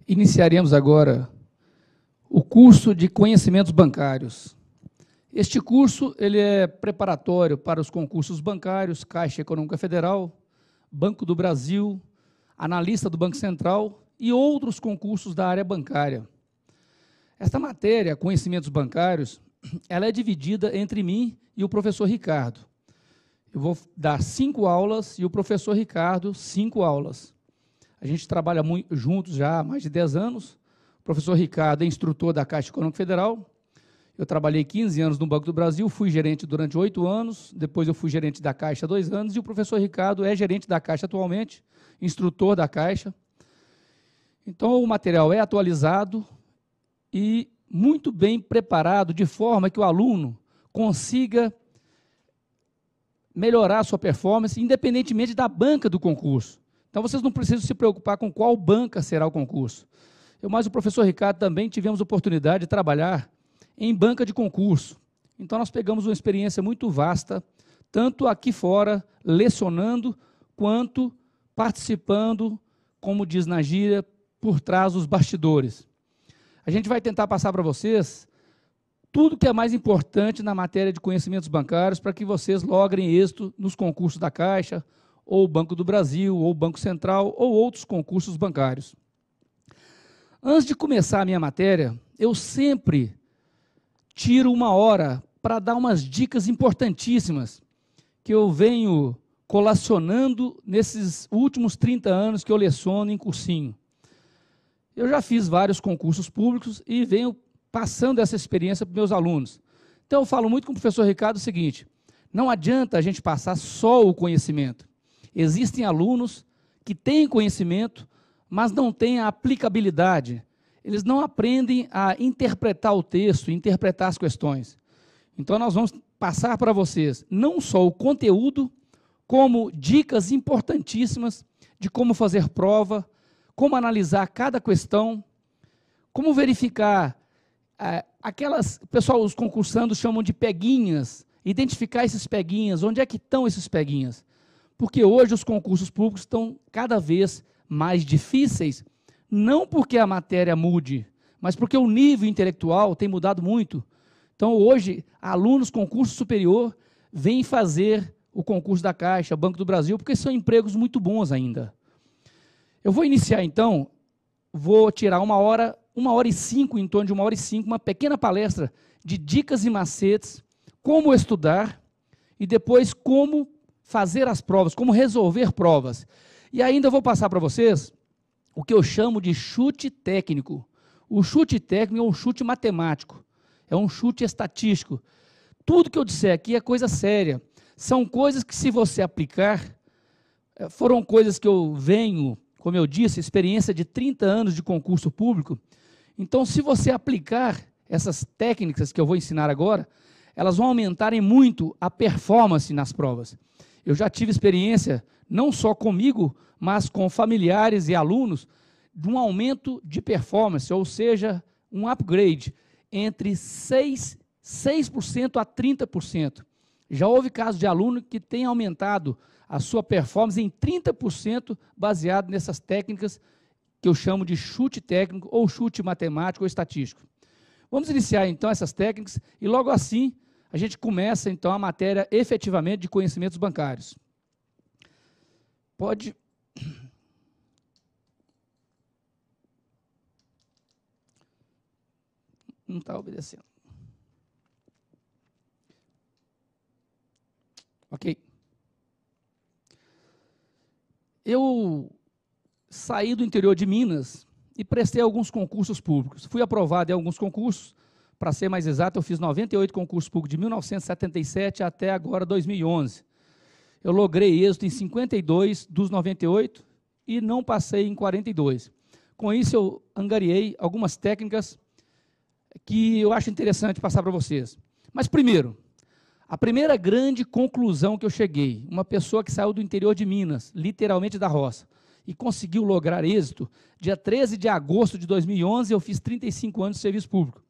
Iniciaremos agora o curso de conhecimentos bancários. Este curso ele é preparatório para os concursos bancários, Caixa Econômica Federal, Banco do Brasil, analista do Banco Central e outros concursos da área bancária. Esta matéria, conhecimentos bancários, ela é dividida entre mim e o professor Ricardo. Eu vou dar 5 aulas e o professor Ricardo 5 aulas. A gente trabalha muito juntos já há mais de 10 anos. O professor Ricardo é instrutor da Caixa Econômica Federal. Eu trabalhei 15 anos no Banco do Brasil, fui gerente durante 8 anos, depois eu fui gerente da Caixa há 2 anos, e o professor Ricardo é gerente da Caixa atualmente, instrutor da Caixa. Então, o material é atualizado e muito bem preparado, de forma que o aluno consiga melhorar a sua performance, independentemente da banca do concurso. Então, vocês não precisam se preocupar com qual banca será o concurso. Eu mais o professor Ricardo também tivemos oportunidade de trabalhar em banca de concurso. Então, nós pegamos uma experiência muito vasta, tanto aqui fora, lecionando, quanto participando, como diz na gíria, por trás dos bastidores. A gente vai tentar passar para vocês tudo que é mais importante na matéria de conhecimentos bancários para que vocês logrem êxito nos concursos da Caixa, ou Banco do Brasil, ou Banco Central, ou outros concursos bancários. Antes de começar a minha matéria, eu sempre tiro 1 hora para dar umas dicas importantíssimas que eu venho colacionando nesses últimos 30 anos que eu leciono em cursinho. Eu já fiz vários concursos públicos e venho passando essa experiência para os meus alunos. Então, eu falo muito com o professor Ricardo o seguinte: não adianta a gente passar só o conhecimento. Existem alunos que têm conhecimento, mas não têm a aplicabilidade. Eles não aprendem a interpretar o texto, interpretar as questões. Então, nós vamos passar para vocês não só o conteúdo, como dicas importantíssimas de como fazer prova, como analisar cada questão, como verificar pessoal, os concursandos chamam de peguinhas, identificar esses peguinhas, onde é que estão esses peguinhas? Porque hoje os concursos públicos estão cada vez mais difíceis, não porque a matéria mude, mas porque o nível intelectual tem mudado muito. Então, hoje, alunos concurso superior vêm fazer o concurso da Caixa, Banco do Brasil, porque são empregos muito bons ainda. Eu vou iniciar, então, vou tirar 1 hora, 1h05, em torno de 1h05, uma pequena palestra de dicas e macetes, como estudar e depois como fazer as provas, como resolver provas. E ainda vou passar para vocês o que eu chamo de chute técnico. O chute técnico é um chute matemático, é um chute estatístico. Tudo que eu disser aqui é coisa séria. São coisas que, se você aplicar, foram coisas que eu venho, como eu disse, experiência de 30 anos de concurso público. Então, se você aplicar essas técnicas que eu vou ensinar agora, elas vão aumentarem muito a performance nas provas. Eu já tive experiência, não só comigo, mas com familiares e alunos, de um aumento de performance, ou seja, um upgrade entre 6% a 30%. Já houve casos de aluno que tem aumentado a sua performance em 30% baseado nessas técnicas que eu chamo de chute técnico, ou chute matemático ou estatístico. Vamos iniciar, então, essas técnicas e, logo assim, a gente começa, então, a matéria efetivamente de conhecimentos bancários. Pode... Não está obedecendo. Ok. Eu saí do interior de Minas e prestei alguns concursos públicos. Fui aprovado em alguns concursos. Para ser mais exato, eu fiz 98 concursos públicos de 1977 até agora 2011. Eu logrei êxito em 52 dos 98 e não passei em 42. Com isso, eu angariei algumas técnicas que eu acho interessante passar para vocês. Mas, primeiro, a primeira grande conclusão que eu cheguei, uma pessoa que saiu do interior de Minas, literalmente da roça, e conseguiu lograr êxito, dia 13 de agosto de 2011, eu fiz 35 anos de serviço público.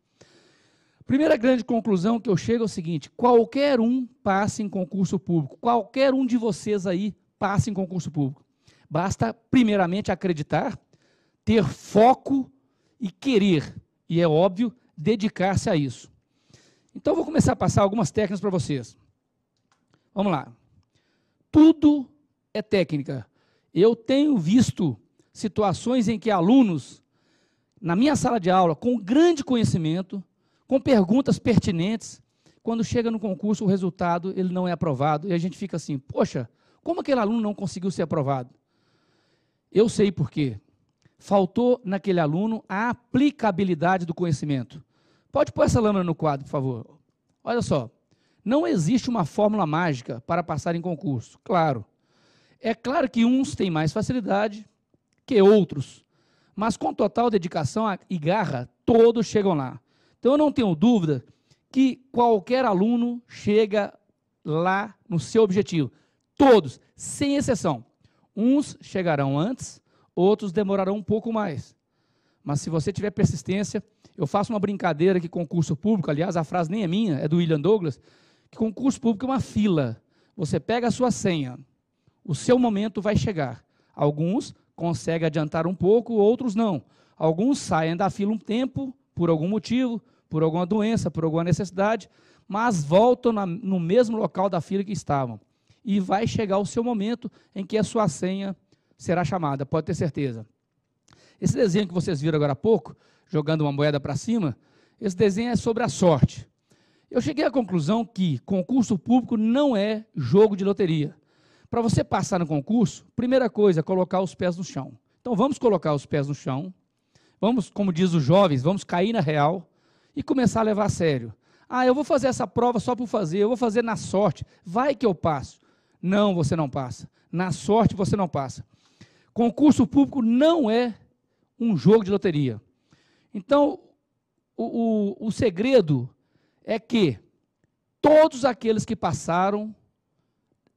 Primeira grande conclusão que eu chego é o seguinte: qualquer um passe em concurso público, qualquer um de vocês aí passe em concurso público. Basta, primeiramente, acreditar, ter foco e querer, e é óbvio, dedicar-se a isso. Então, vou começar a passar algumas técnicas para vocês. Vamos lá. Tudo é técnica. Eu tenho visto situações em que alunos, na minha sala de aula, com grande conhecimento, com perguntas pertinentes, quando chega no concurso, o resultado ele não é aprovado, e a gente fica assim, poxa, como aquele aluno não conseguiu ser aprovado? Eu sei por quê. Faltou naquele aluno a aplicabilidade do conhecimento. Pode pôr essa lâmina no quadro, por favor. Olha só, não existe uma fórmula mágica para passar em concurso, claro. É claro que uns têm mais facilidade que outros, mas com total dedicação e garra, todos chegam lá. Então, eu não tenho dúvida que qualquer aluno chega lá no seu objetivo. Todos, sem exceção. Uns chegarão antes, outros demorarão um pouco mais. Mas se você tiver persistência, eu faço uma brincadeira que concurso público, aliás, a frase nem é minha, é do William Douglas, que concurso público é uma fila. Você pega a sua senha, o seu momento vai chegar. Alguns conseguem adiantar um pouco, outros não. Alguns saem da fila um tempo, por algum motivo, por alguma doença, por alguma necessidade, mas voltam no mesmo local da fila que estavam. E vai chegar o seu momento em que a sua senha será chamada, pode ter certeza. Esse desenho que vocês viram agora há pouco, jogando uma moeda para cima, esse desenho é sobre a sorte. Eu cheguei à conclusão que concurso público não é jogo de loteria. Para você passar no concurso, primeira coisa, colocar os pés no chão. Então, vamos colocar os pés no chão, vamos, como diz os jovens, vamos cair na real e começar a levar a sério. Ah, eu vou fazer essa prova só por fazer, eu vou fazer na sorte, vai que eu passo. Não, você não passa. Na sorte, você não passa. Concurso público não é um jogo de loteria. Então, o segredo é que todos aqueles que passaram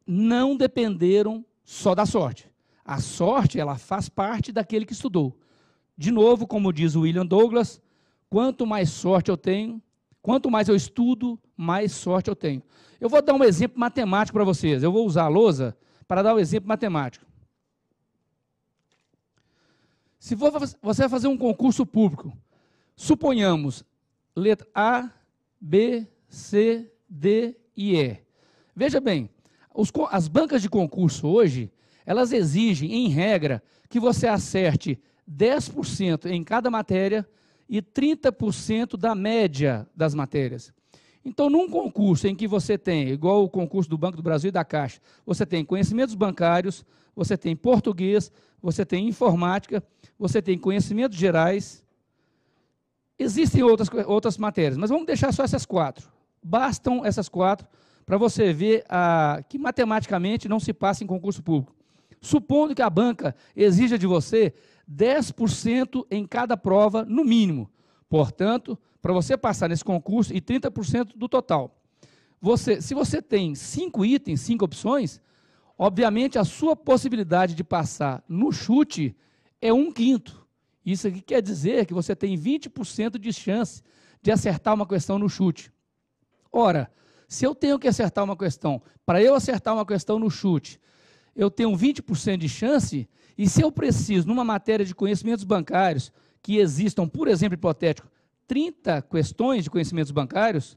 não dependeram só da sorte. A sorte, ela faz parte daquele que estudou. De novo, como diz o William Douglas, quanto mais sorte eu tenho, quanto mais eu estudo, mais sorte eu tenho. Eu vou dar um exemplo matemático para vocês. Eu vou usar a lousa para dar um exemplo matemático. Se você vai fazer um concurso público, suponhamos, letra A, B, C, D e E. Veja bem, as bancas de concurso hoje, elas exigem, em regra, que você acerte 10% em cada matéria e 30% da média das matérias. Então, num concurso em que você tem, igual o concurso do Banco do Brasil e da Caixa, você tem conhecimentos bancários, você tem português, você tem informática, você tem conhecimentos gerais, existem outras matérias, mas vamos deixar só essas 4. Bastam essas 4 para você ver que matematicamente não se passa em concurso público. Supondo que a banca exija de você 10% em cada prova, no mínimo. Portanto, para você passar nesse concurso, e 30% do total. Se você tem 5 itens, 5 opções, obviamente a sua possibilidade de passar no chute é 1/5. Isso aqui quer dizer que você tem 20% de chance de acertar uma questão no chute. Ora, se eu tenho que acertar uma questão, para eu acertar uma questão no chute, eu tenho 20% de chance, e se eu preciso, numa matéria de conhecimentos bancários, que existam, por exemplo, hipotético, 30 questões de conhecimentos bancários,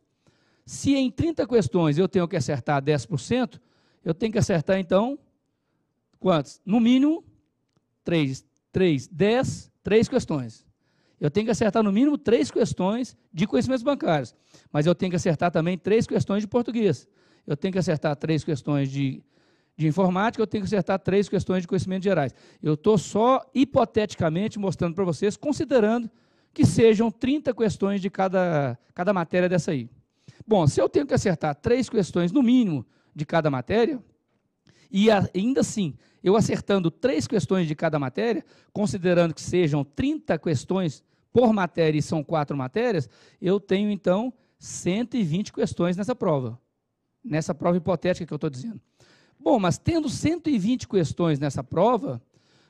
se em 30 questões eu tenho que acertar 10%, eu tenho que acertar, então, quantos? No mínimo, 3 questões. Eu tenho que acertar, no mínimo, 3 questões de conhecimentos bancários, mas eu tenho que acertar também 3 questões de português. Eu tenho que acertar 3 questões de informática, eu tenho que acertar 3 questões de conhecimentos gerais. Eu estou só, hipoteticamente, mostrando para vocês, considerando que sejam 30 questões de cada matéria dessa aí. Bom, se eu tenho que acertar 3 questões, no mínimo, de cada matéria, e ainda assim, eu acertando 3 questões de cada matéria, considerando que sejam 30 questões por matéria e são 4 matérias, eu tenho, então, 120 questões nessa prova hipotética que eu estou dizendo. Bom, mas tendo 120 questões nessa prova,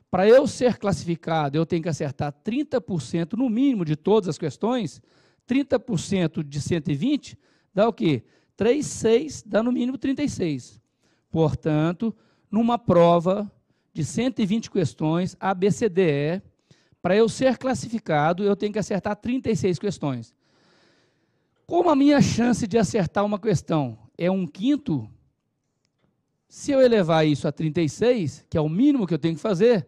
para eu ser classificado, eu tenho que acertar 30% no mínimo de todas as questões, 30% de 120 dá o quê? 3, 6, dá no mínimo 36. Portanto, numa prova de 120 questões, ABCDE, Para eu ser classificado, eu tenho que acertar 36 questões. Como a minha chance de acertar uma questão é 1/5, se eu elevar isso a 36, que é o mínimo que eu tenho que fazer,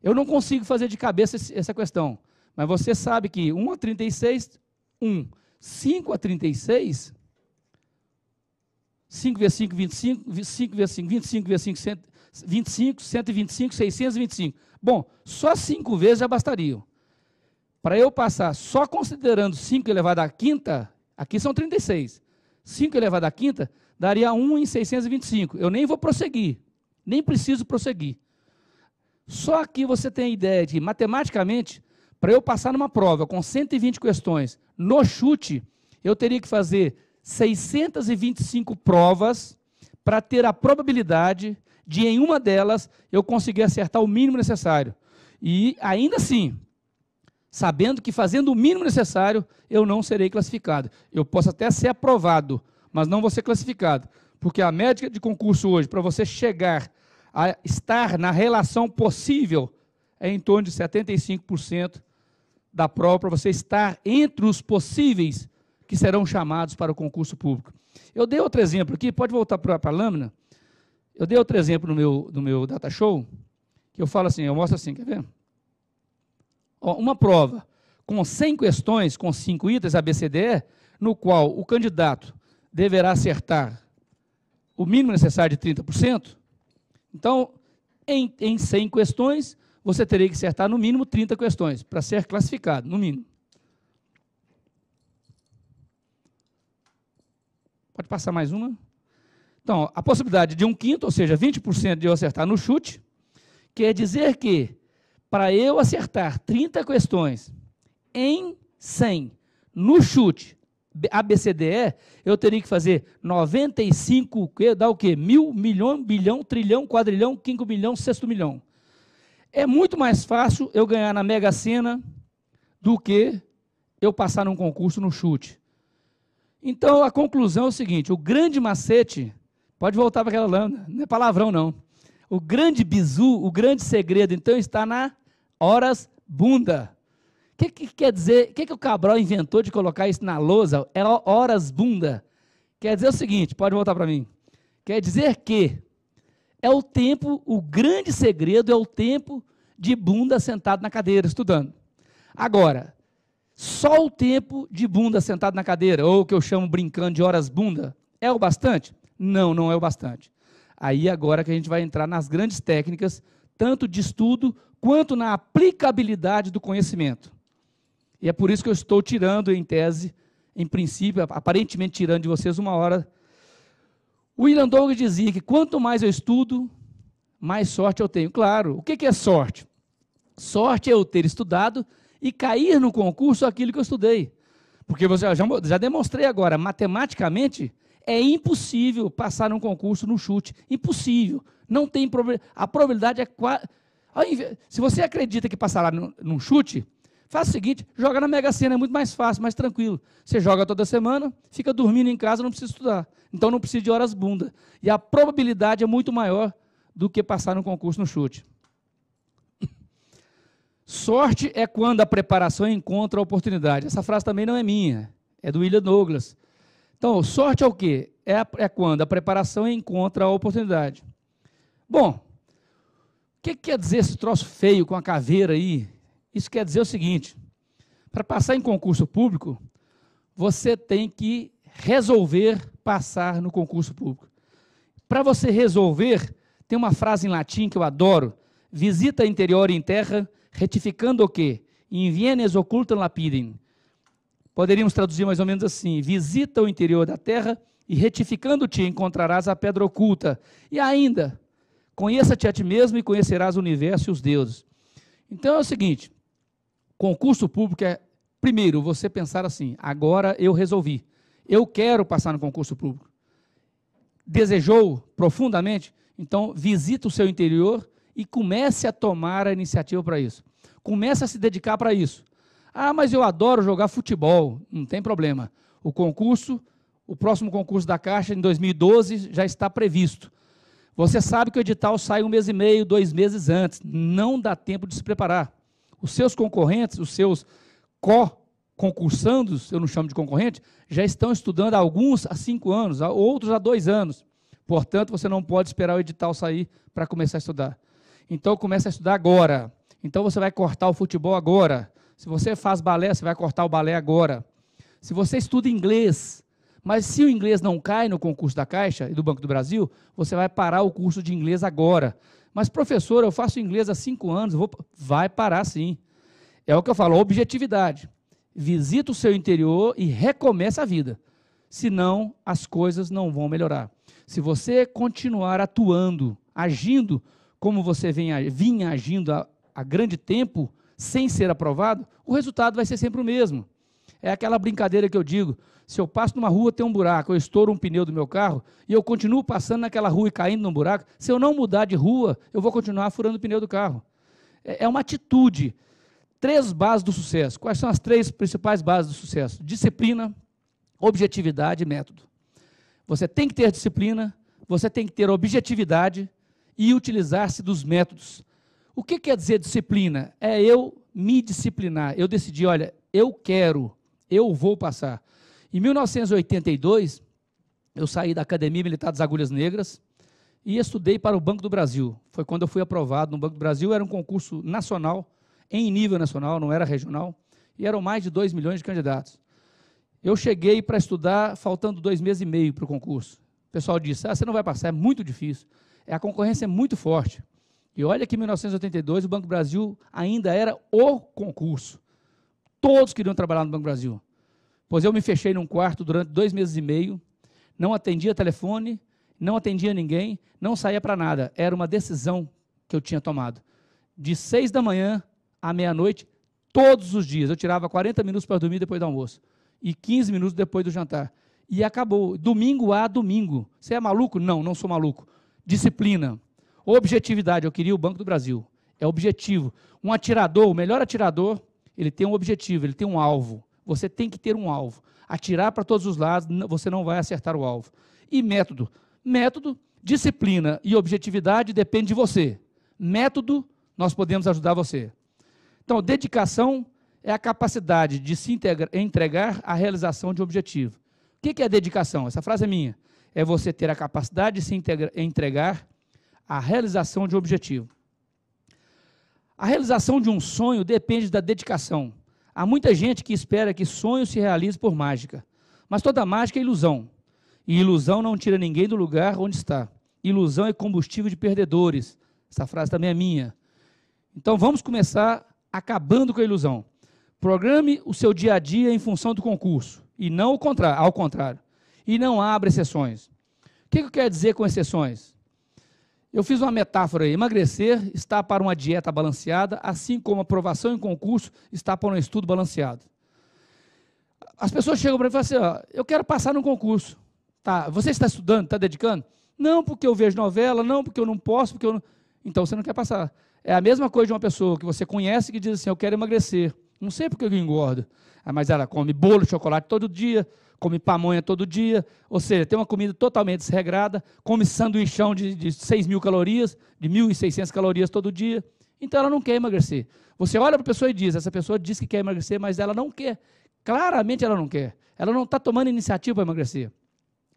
eu não consigo fazer de cabeça essa questão. Mas você sabe que 1 a 36, 1. 5 a 36, 5 vezes 5, 25, 5 vezes 5, 25 vezes 5, 125, 125, 625. Bom, só 5 vezes já bastariam. Para eu passar, só considerando 5 elevado à quinta, aqui são 36. 5 elevado à quinta, daria 1 em 625. Eu nem vou prosseguir, nem preciso prosseguir. Só aqui você tem a ideia de, matematicamente, para eu passar numa prova com 120 questões, no chute, eu teria que fazer 625 provas para ter a probabilidade de, em uma delas, eu conseguir acertar o mínimo necessário. E, ainda assim, sabendo que fazendo o mínimo necessário, eu não serei classificado. Eu posso até ser aprovado, mas não vou ser classificado. Porque a média de concurso hoje, para você chegar a estar na relação possível, é em torno de 75% da prova, para você estar entre os possíveis que serão chamados para o concurso público. Eu dei outro exemplo aqui, pode voltar para a lâmina. Eu dei outro exemplo no meu data show, que eu falo assim, eu mostro assim, quer ver? Ó, uma prova com 100 questões, com 5 itens ABCDE, no qual o candidato deverá acertar o mínimo necessário de 30%. Então, em 100 questões, você teria que acertar no mínimo 30 questões, para ser classificado, no mínimo. Pode passar mais uma? Então, a possibilidade de 1/5, ou seja, 20% de eu acertar no chute, quer dizer que, para eu acertar 30 questões em 100, no chute, ABCDE, eu teria que fazer 95, dá o quê? 1.000, milhão, bilhão, trilhão, quadrilhão, quinto milhão, sexto milhão. É muito mais fácil eu ganhar na Mega Sena do que eu passar num concurso no chute. Então, a conclusão é o seguinte, o grande macete, pode voltar para aquela lâmina, não é palavrão não, o grande bizu, o grande segredo, então, está na horas bunda. O que quer dizer, o que o Cabral inventou de colocar isso na lousa? É horas bunda. Quer dizer o seguinte, pode voltar para mim, quer dizer que é o tempo, o grande segredo é o tempo de bunda sentado na cadeira, estudando. Agora, só o tempo de bunda sentado na cadeira, ou o que eu chamo brincando de horas bunda, é o bastante? Não, não é o bastante. Aí agora que a gente vai entrar nas grandes técnicas, tanto de estudo, quanto na aplicabilidade do conhecimento. E é por isso que eu estou tirando, em tese, em princípio, aparentemente tirando de vocês 1 hora. William Douglas dizia que quanto mais eu estudo, mais sorte eu tenho. Claro, o que é sorte? Sorte é eu ter estudado e cair no concurso aquilo que eu estudei. Porque você já demonstrei agora, matematicamente, é impossível passar num concurso no chute. Impossível. Não tem probabilidade. A probabilidade é quase... Se você acredita que passará num chute, faz o seguinte, joga na Mega Sena, é muito mais fácil, mais tranquilo. Você joga toda semana, fica dormindo em casa, não precisa estudar. Então não precisa de horas bunda. E a probabilidade é muito maior do que passar no concurso no chute. Sorte é quando a preparação encontra a oportunidade. Essa frase também não é minha, é do William Douglas. Então, sorte é o quê? É quando a preparação encontra a oportunidade. Bom, o que quer dizer esse troço feio com a caveira aí? Isso quer dizer o seguinte, para passar em concurso público, você tem que resolver passar no concurso público. Para você resolver, tem uma frase em latim que eu adoro, visita interior in terra, retificando o quê? In vienes occultam lapidem. Poderíamos traduzir mais ou menos assim, visita o interior da terra e retificando-te encontrarás a pedra oculta. E ainda, conheça-te a ti mesmo e conhecerás o universo e os deuses. Então é o seguinte, concurso público é, primeiro, você pensar assim, agora eu resolvi, eu quero passar no concurso público. Desejou profundamente? Então visita o seu interior e comece a tomar a iniciativa para isso. Comece a se dedicar para isso. Ah, mas eu adoro jogar futebol, não tem problema. O próximo concurso da Caixa, em 2012, já está previsto. Você sabe que o edital sai 1 mês e meio, 2 meses antes, não dá tempo de se preparar. Os seus concorrentes, os seus concursandos, eu não chamo de concorrente, já estão estudando alguns há 5 anos, outros há 2 anos. Portanto, você não pode esperar o edital sair para começar a estudar. Então, comece a estudar agora. Então, você vai cortar o futebol agora. Se você faz balé, você vai cortar o balé agora. Se você estuda inglês, mas se o inglês não cai no concurso da Caixa e do Banco do Brasil, você vai parar o curso de inglês agora. Mas, professor, eu faço inglês há 5 anos, vai parar sim. É o que eu falo, objetividade. Visita o seu interior e recomeça a vida. Senão, as coisas não vão melhorar. Se você continuar atuando, agindo como você vinha agindo há grande tempo, sem ser aprovado, o resultado vai ser sempre o mesmo. É aquela brincadeira que eu digo, se eu passo numa rua, tem um buraco, eu estouro um pneu do meu carro, e eu continuo passando naquela rua e caindo num buraco, se eu não mudar de rua, eu vou continuar furando o pneu do carro. É uma atitude. 3 bases do sucesso. Quais são as 3 principais bases do sucesso? Disciplina, objetividade e método. Você tem que ter disciplina, você tem que ter objetividade e utilizar-se dos métodos. O que quer dizer disciplina? É eu me disciplinar. Eu decidi, olha, eu vou passar. Em 1982, eu saí da Academia Militar das Agulhas Negras e estudei para o Banco do Brasil. Foi quando eu fui aprovado no Banco do Brasil, era um concurso nacional, em nível nacional, não era regional, e eram mais de 2 milhões de candidatos. Eu cheguei para estudar faltando 2 meses e meio para o concurso. O pessoal disse, você não vai passar, é muito difícil, a concorrência é muito forte. E olha que em 1982 o Banco do Brasil ainda era o concurso. Todos queriam trabalhar no Banco do Brasil. Pois eu me fechei num quarto durante 2 meses e meio, não atendia telefone, não atendia ninguém, não saía para nada. Era uma decisão que eu tinha tomado. De 6 da manhã à meia-noite, todos os dias. Eu tirava 40 minutos para dormir depois do almoço e 15 minutos depois do jantar. E acabou, domingo a domingo. Você é maluco? Não, não sou maluco. Disciplina. Objetividade, eu queria o Banco do Brasil. É objetivo. Um atirador, o melhor atirador, ele tem um objetivo, ele tem um alvo. Você tem que ter um alvo. Atirar para todos os lados, você não vai acertar o alvo. E método. Método, disciplina e objetividade depende de você. Método, nós podemos ajudar você. Então, dedicação é a capacidade de se entregar à realização de um objetivo. O que é dedicação? Essa frase é minha. É você ter a capacidade de se entregar à realização de um objetivo. A realização de um sonho depende da dedicação. Há muita gente que espera que sonho se realize por mágica. Mas toda mágica é ilusão. E ilusão não tira ninguém do lugar onde está. Ilusão é combustível de perdedores. Essa frase também é minha. Então vamos começar acabando com a ilusão. Programe o seu dia a dia em função do concurso. E não ao contrário. E não abra exceções. O que eu quero dizer com exceções? Eu fiz uma metáfora aí. Emagrecer está para uma dieta balanceada, assim como a aprovação em concurso está para um estudo balanceado. As pessoas chegam para mim e falam assim, ó, eu quero passar no concurso. Tá, você está estudando, está dedicando? Não, porque eu vejo novela, não, porque eu não posso, porque eu não... Então você não quer passar. É a mesma coisa de uma pessoa que você conhece que diz assim, eu quero emagrecer. Não sei porque eu engordo. Mas ela come bolo de chocolate todo dia, come pamonha todo dia, ou seja, tem uma comida totalmente desregrada, come sanduichão de 6.000 calorias, de 1.600 calorias todo dia, então ela não quer emagrecer. Você olha para a pessoa e diz, essa pessoa diz que quer emagrecer, mas ela não quer. Claramente ela não quer. Ela não está tomando iniciativa para emagrecer.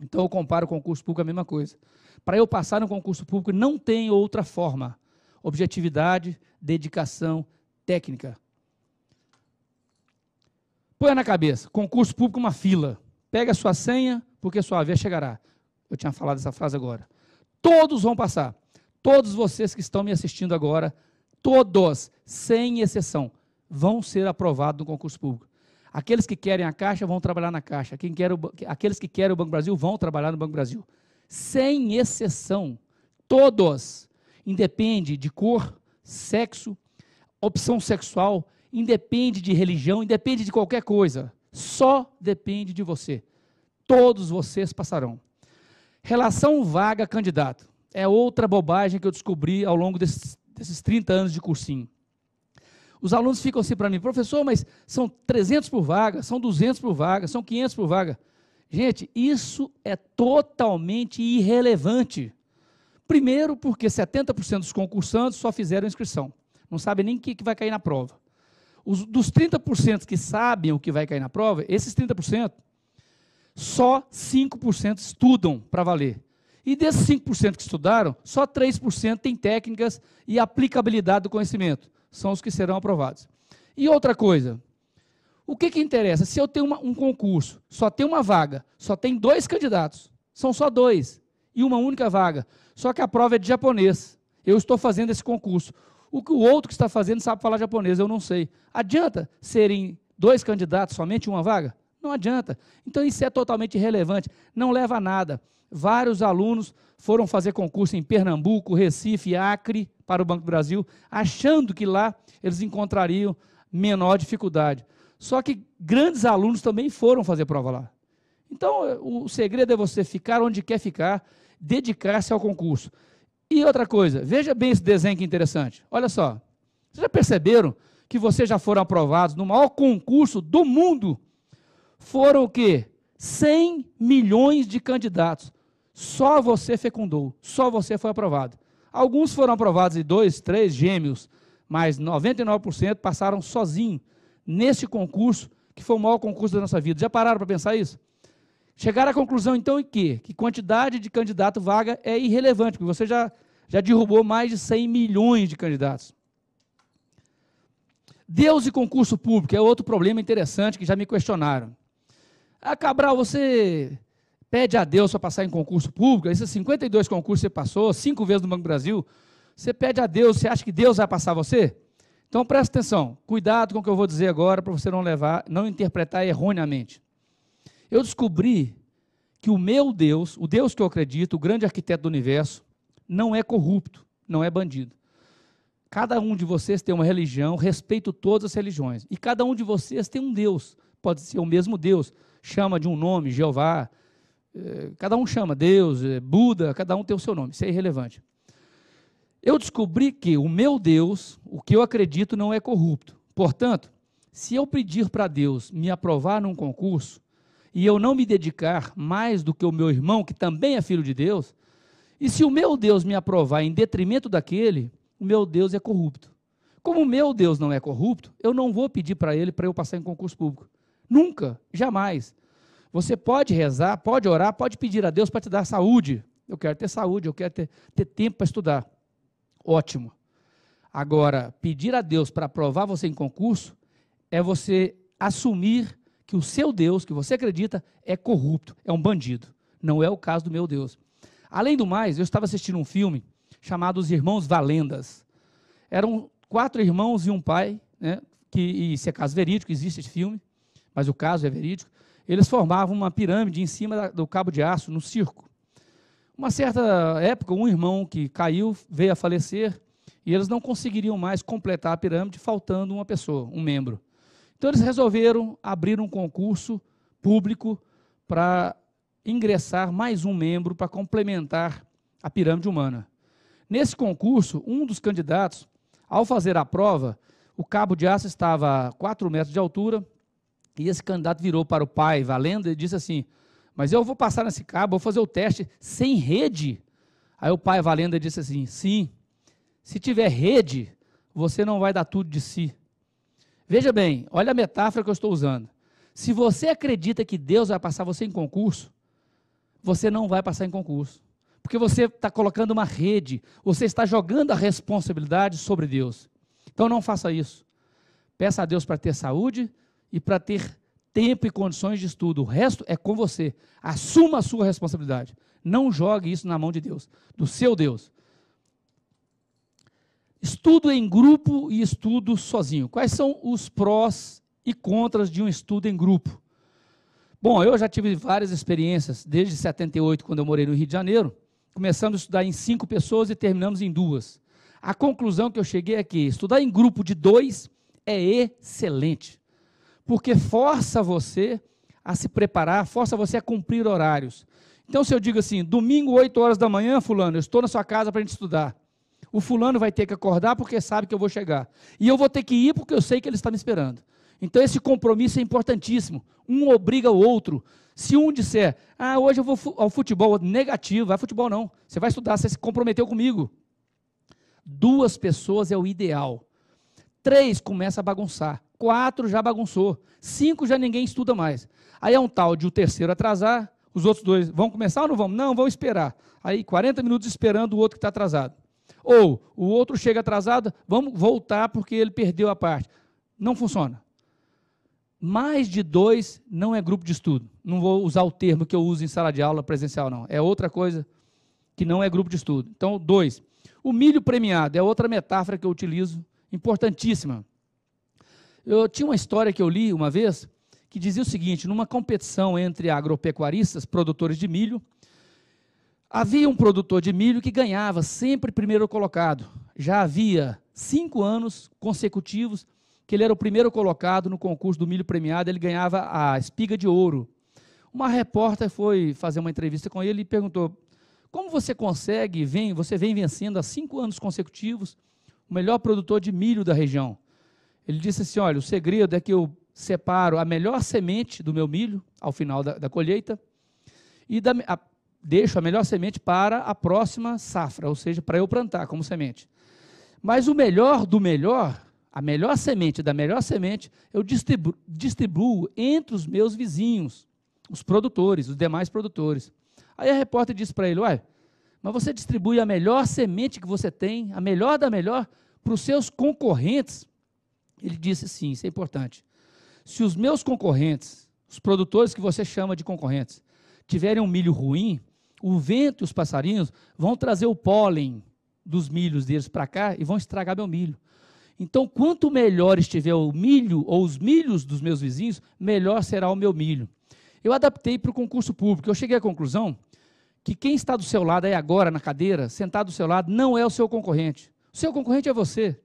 Então eu comparo o concurso público a mesma coisa. Para eu passar no concurso público não tem outra forma. Objetividade, dedicação, técnica. Põe na cabeça, concurso público uma fila. Pega a sua senha, porque sua vez chegará. Eu tinha falado essa frase agora. Todos vão passar. Todos vocês que estão me assistindo agora, todos, sem exceção, vão ser aprovados no concurso público. Aqueles que querem a Caixa vão trabalhar na Caixa. Aqueles que querem o Banco do Brasil vão trabalhar no Banco do Brasil. Sem exceção. Todos. Independe de cor, sexo, opção sexual, independe de religião, independe de qualquer coisa. Só depende de você. Todos vocês passarão. Relação vaga-candidato. É outra bobagem que eu descobri ao longo desses 30 anos de cursinho. Os alunos ficam assim para mim, professor, mas são 300 por vaga, são 200 por vaga, são 500 por vaga. Gente, isso é totalmente irrelevante. Primeiro, porque 70% dos concursantes só fizeram inscrição. Não sabem nem o que vai cair na prova. Dos 30% que sabem o que vai cair na prova, esses 30%, só 5% estudam para valer. E desses 5% que estudaram, só 3% têm técnicas e aplicabilidade do conhecimento. São os que serão aprovados. E outra coisa, o que interessa? Se eu tenho um concurso, só tem uma vaga, só tem 2 candidatos, são só 2, e uma única vaga, só que a prova é de japonês. Eu estou fazendo esse concurso. O que o outro que está fazendo sabe falar japonês, eu não sei. Adianta serem 2 candidatos, somente uma vaga? Não adianta. Então isso é totalmente irrelevante, não leva a nada. Vários alunos foram fazer concurso em Pernambuco, Recife, Acre, para o Banco do Brasil, achando que lá eles encontrariam menor dificuldade. Só que grandes alunos também foram fazer prova lá. Então, o segredo é você ficar onde quer ficar, dedicar-se ao concurso. E outra coisa, veja bem esse desenho que interessante. Olha só, vocês já perceberam que vocês já foram aprovados no maior concurso do mundo? Foram o quê? 100 milhões de candidatos. Só você fecundou, só você foi aprovado. Alguns foram aprovados em 2, 3 gêmeos, mas 99% passaram sozinhos nesse concurso, que foi o maior concurso da nossa vida. Já pararam para pensar isso? Chegaram à conclusão, então, em quê? Que quantidade de candidato vaga é irrelevante, porque você já derrubou mais de 100 milhões de candidatos. Deus e concurso público é outro problema interessante que já me questionaram. Ah, Cabral, você pede a Deus para passar em concurso público, esses 52 concursos que você passou, 5 vezes no Banco do Brasil, você pede a Deus, você acha que Deus vai passar você? Então presta atenção, cuidado com o que eu vou dizer agora, para você não interpretar erroneamente. Eu descobri que o meu Deus, o Deus que eu acredito, o grande arquiteto do universo, não é corrupto, não é bandido. Cada um de vocês tem uma religião, respeito todas as religiões, e cada um de vocês tem um Deus, pode ser o mesmo Deus, chama de um nome, Jeová, cada um chama Deus, Buda, cada um tem o seu nome, isso é irrelevante. Eu descobri que o meu Deus, o que eu acredito, não é corrupto. Portanto, se eu pedir para Deus me aprovar num concurso, e eu não me dedicar mais do que o meu irmão, que também é filho de Deus, e se o meu Deus me aprovar em detrimento daquele, o meu Deus é corrupto. Como o meu Deus não é corrupto, eu não vou pedir para ele para eu passar em concurso público. Nunca, jamais. Você pode rezar, pode orar, pode pedir a Deus para te dar saúde. Eu quero ter saúde, eu quero ter tempo para estudar. Ótimo. Agora, pedir a Deus para aprovar você em concurso é você assumir que o seu Deus, que você acredita, é corrupto, é um bandido. Não é o caso do meu Deus. Além do mais, eu estava assistindo um filme chamado Os Irmãos Valendas. Eram 4 irmãos e um pai, né, e isso é caso verídico, existe esse filme, mas o caso é verídico. Eles formavam uma pirâmide em cima do cabo de aço, no circo. Uma certa época, um irmão que caiu veio a falecer e eles não conseguiriam mais completar a pirâmide, faltando uma pessoa, um membro. Então, eles resolveram abrir um concurso público para ingressar mais um membro para complementar a pirâmide humana. Nesse concurso, um dos candidatos, ao fazer a prova, o cabo de aço estava a 4 metros de altura, e esse candidato virou para o pai Valenda e disse assim: mas eu vou passar nesse cabo, vou fazer o teste sem rede. Aí o pai Valenda disse assim: sim, se tiver rede, você não vai dar tudo de si. Veja bem, olha a metáfora que eu estou usando. Se você acredita que Deus vai passar você em concurso, você não vai passar em concurso. Porque você está colocando uma rede, você está jogando a responsabilidade sobre Deus. Então não faça isso. Peça a Deus para ter saúde e para ter tempo e condições de estudo. O resto é com você. Assuma a sua responsabilidade. Não jogue isso na mão de Deus, do seu Deus. Estudo em grupo e estudo sozinho. Quais são os prós e contras de um estudo em grupo? Bom, eu já tive várias experiências, desde 78, quando eu morei no Rio de Janeiro. Começamos a estudar em 5 pessoas e terminamos em 2. A conclusão que eu cheguei é que estudar em grupo de 2 é excelente, porque força você a se preparar, força você a cumprir horários. Então, se eu digo assim, domingo, 8 horas da manhã, fulano, eu estou na sua casa para a gente estudar. O fulano vai ter que acordar porque sabe que eu vou chegar. E eu vou ter que ir porque eu sei que ele está me esperando. Então, esse compromisso é importantíssimo. Um obriga o outro. Se um disser, hoje eu vou ao futebol, negativo, vai futebol não. Você vai estudar, você se comprometeu comigo. 2 pessoas é o ideal. 3 começa a bagunçar. 4 já bagunçou, 5 já ninguém estuda mais. Aí é um tal de o terceiro atrasar, os outros 2 vão começar ou não vão? Não, vão esperar. Aí 40 minutos esperando o outro que está atrasado. Ou o outro chega atrasado, vamos voltar porque ele perdeu a parte. Não funciona. Mais de 2 não é grupo de estudo. Não vou usar o termo que eu uso em sala de aula presencial, não. É outra coisa que não é grupo de estudo. Então, 2. O milho premiado é outra metáfora que eu utilizo, importantíssima. Eu tinha uma história que eu li uma vez, que dizia o seguinte: numa competição entre agropecuaristas, produtores de milho, havia um produtor de milho que ganhava sempre primeiro colocado. Já havia 5 anos consecutivos que ele era o primeiro colocado no concurso do milho premiado, ele ganhava a espiga de ouro. Uma repórter foi fazer uma entrevista com ele e perguntou: como você consegue, você vem vencendo há 5 anos consecutivos o melhor produtor de milho da região? Ele disse assim: olha, o segredo é que eu separo a melhor semente do meu milho ao final da colheita e deixo a melhor semente para a próxima safra, ou seja, para eu plantar como semente. Mas o melhor do melhor, a melhor semente da melhor semente, eu distribuo entre os meus vizinhos, os produtores, os demais produtores. Aí a repórter disse para ele: ué, mas você distribui a melhor semente que você tem, a melhor da melhor, para os seus concorrentes? Ele disse: sim, isso é importante. Se os meus concorrentes, os produtores que você chama de concorrentes, tiverem um milho ruim, o vento e os passarinhos vão trazer o pólen dos milhos deles para cá e vão estragar meu milho. Então, quanto melhor estiver o milho ou os milhos dos meus vizinhos, melhor será o meu milho. Eu adaptei para o concurso público. Eu cheguei à conclusão que quem está do seu lado aí agora na cadeira, sentado do seu lado, não é o seu concorrente. O seu concorrente é você.